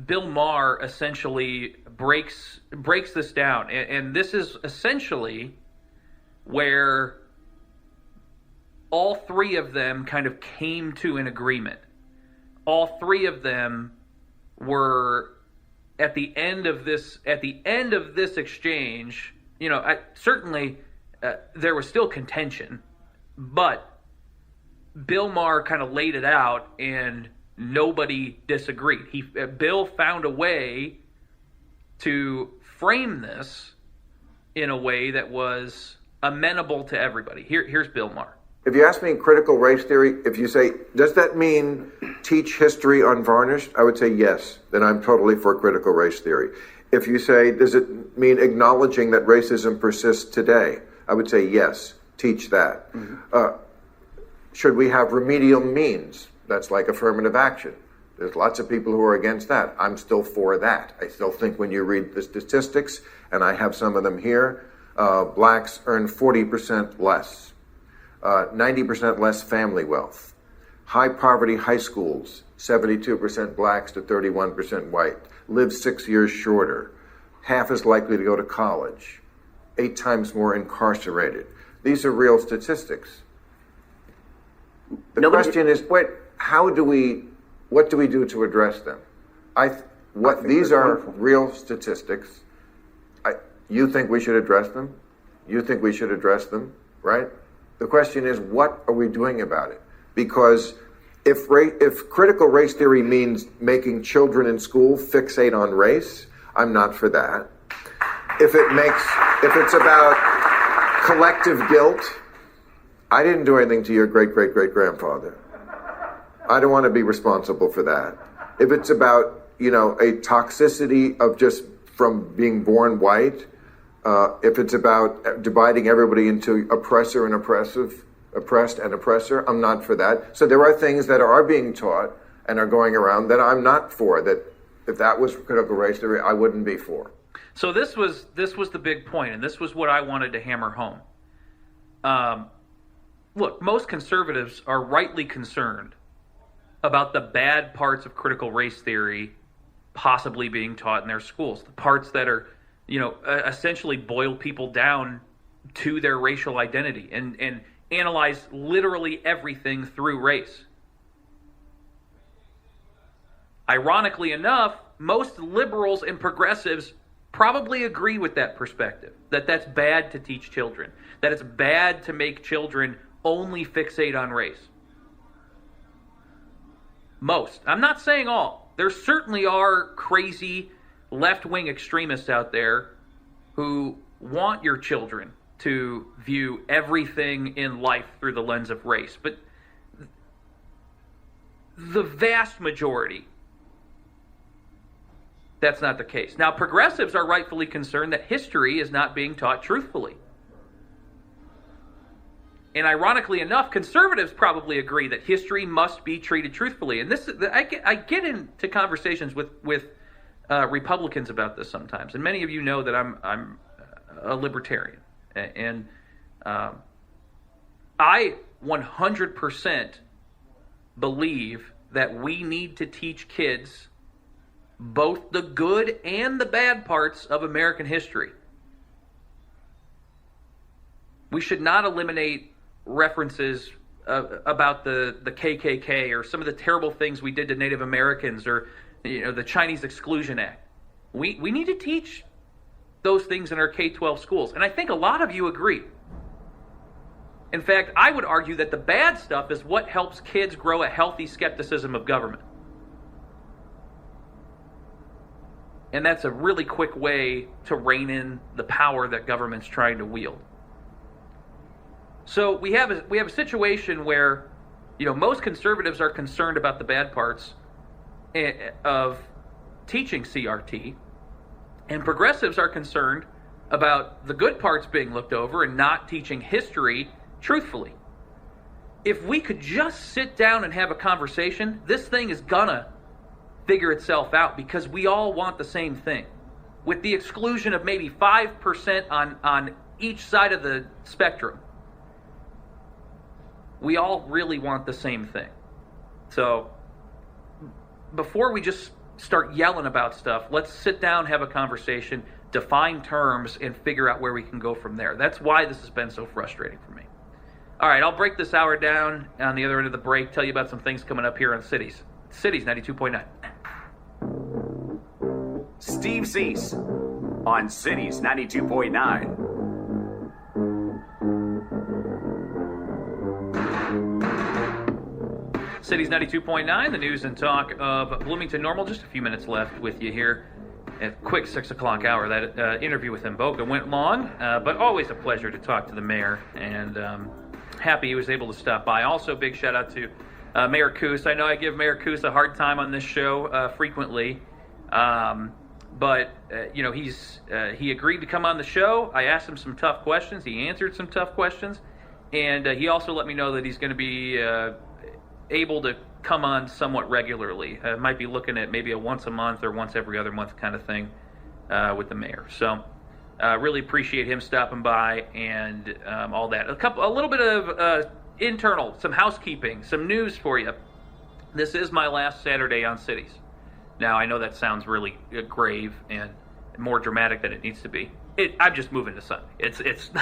Bill Maher essentially breaks this down, and this is essentially where all three of them kind of came to an agreement. All three of them were at the end of this exchange. Certainly there was still contention, but Bill Maher kind of laid it out, and nobody disagreed. Bill found a way to frame this in a way that was amenable to everybody. Here's Bill Maher. If you ask me critical race theory, if you say, does that mean teach history unvarnished? I would say yes. Then I'm totally for critical race theory. If you say, does it mean acknowledging that racism persists today? I would say yes, teach that. Should we have remedial means? That's like affirmative action. There's lots of people who are against that. I'm still for that. I still think when you read the statistics, and I have some of them here, blacks earn 40% less, 90% less family wealth, high poverty high schools, 72% blacks to 31% white, live 6 years shorter, half as likely to go to college, 8 times more incarcerated. These are real statistics. The question is, what do we do to address them? These are real statistics. You think we should address them? You think we should address them, right? The question is, what are we doing about it? Because if critical race theory means making children in school fixate on race, I'm not for that. If it's about collective guilt, I didn't do anything to your great-great-great-grandfather. I don't want to be responsible for that. If it's about, a toxicity of just from being born white, if it's about dividing everybody into oppressor and oppressed and oppressor, I'm not for that. So there are things that are being taught and are going around that I'm not for, that if that was critical race theory, I wouldn't be for. So this was the big point, and this was what I wanted to hammer home. Look, most conservatives are rightly concerned about the bad parts of critical race theory possibly being taught in their schools, the parts that are, essentially boil people down to their racial identity and analyze literally everything through race. Ironically enough, most liberals and progressives probably agree with that perspective, that that's bad to teach children, that it's bad to make children only fixate on race. Most. I'm not saying all. There certainly are crazy left-wing extremists out there who want your children to view everything in life through the lens of race. But the vast majority, that's not the case. Now, progressives are rightfully concerned that history is not being taught truthfully. And ironically enough, conservatives probably agree that history must be treated truthfully. And I get into conversations with Republicans about this sometimes, and many of you know that I'm a libertarian, and I 100% believe that we need to teach kids both the good and the bad parts of American history. We should not eliminate references about the KKK or some of the terrible things we did to Native Americans or the Chinese Exclusion Act. We need to teach those things in our K-12 schools. And I think a lot of you agree. In fact, I would argue that the bad stuff is what helps kids grow a healthy skepticism of government. And that's a really quick way to rein in the power that government's trying to wield. So we have a situation where, most conservatives are concerned about the bad parts of teaching CRT, and progressives are concerned about the good parts being looked over and not teaching history truthfully. If we could just sit down and have a conversation, this thing is gonna figure itself out because we all want the same thing. With the exclusion of maybe 5% on each side of the spectrum, we all really want the same thing. So before we just start yelling about stuff, let's sit down, have a conversation, define terms, and figure out where we can go from there. That's why this has been so frustrating for me. All right, I'll break this hour down on the other end of the break, tell you about some things coming up here on Cities. Cities 92.9. Steve Suess on Cities 92.9. Cities 92.9, the news and talk of Bloomington Normal. Just a few minutes left with you here at quick 6 o'clock hour. That interview with Mboka went long, but always a pleasure to talk to the mayor, and happy he was able to stop by. Also, big shout out to Mayor Coos. I know I give Mayor Coos a hard time on this show frequently, but he agreed to come on the show. I asked him some tough questions. He answered some tough questions, and he also let me know that he's going to be able to come on somewhat regularly. Might be looking at maybe a once a month or once every other month kind of thing with the mayor. So really appreciate him stopping by and all that. A little bit of internal, some housekeeping, some news for you. This is my last Saturday on Cities. Now I know that sounds really grave and more dramatic than it needs to be. I'm just moving to Sunday. It's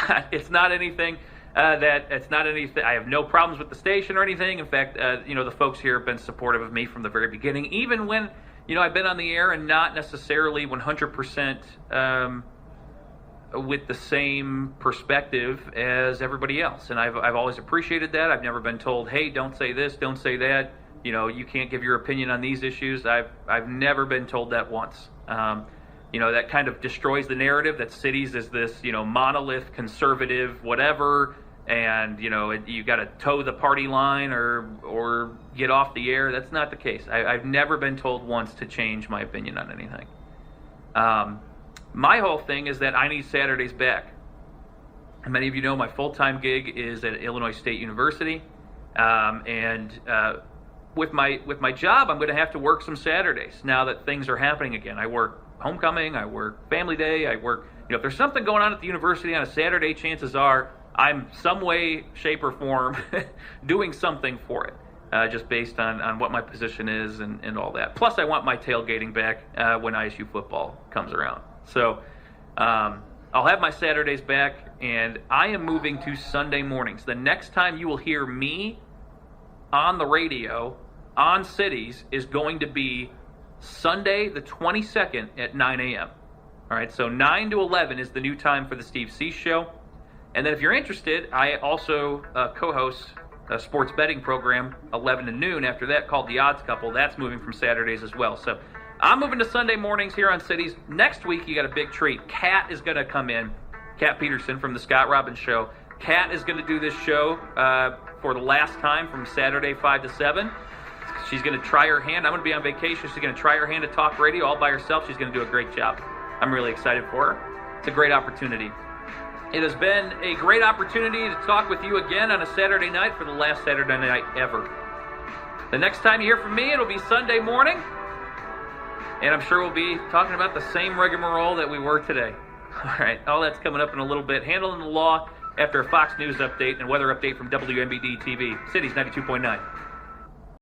not anything. I have no problems with the station or anything. In fact, the folks here have been supportive of me from the very beginning, even when, I've been on the air and not necessarily 100% with the same perspective as everybody else. And I've always appreciated that. I've never been told, hey, don't say this, don't say that. You can't give your opinion on these issues. I've never been told that once. That kind of destroys the narrative that Cities is this, monolith, conservative, whatever. And, you got to toe the party line or get off the air. That's not the case. I've never been told once to change my opinion on anything. My whole thing is that I need Saturdays back. And many of you know my full-time gig is at Illinois State University. With my job, I'm going to have to work some Saturdays now that things are happening again. I work homecoming, I work family day, I work, if there's something going on at the university on a Saturday, chances are I'm some way, shape, or form doing something for it, just based on what my position is and all that. Plus, I want my tailgating back when ISU football comes around. So I'll have my Saturdays back, and I am moving to Sunday mornings. The next time you will hear me on the radio on Cities is going to be Sunday the 22nd at 9 a.m. All right, so 9 to 11 is the new time for the Steve Suess Show. And then if you're interested, I also co-host a sports betting program, 11 to noon after that, called The Odds Couple. That's moving from Saturdays as well. So I'm moving to Sunday mornings here on Cities. Next week, you got a big treat. Kat is going to come in, Kat Peterson from the Scott Robbins Show. Kat is going to do this show for the last time from Saturday 5 to 7. She's going to try her hand. I'm going to be on vacation. She's going to try her hand at talk radio all by herself. She's going to do a great job. I'm really excited for her. It's a great opportunity. It has been a great opportunity to talk with you again on a Saturday night for the last Saturday night ever. The next time you hear from me, it'll be Sunday morning. And I'm sure we'll be talking about the same rigmarole that we were today. All right, all that's coming up in a little bit. Handling the law after a Fox News update and weather update from WMBD TV. Cities 92.9.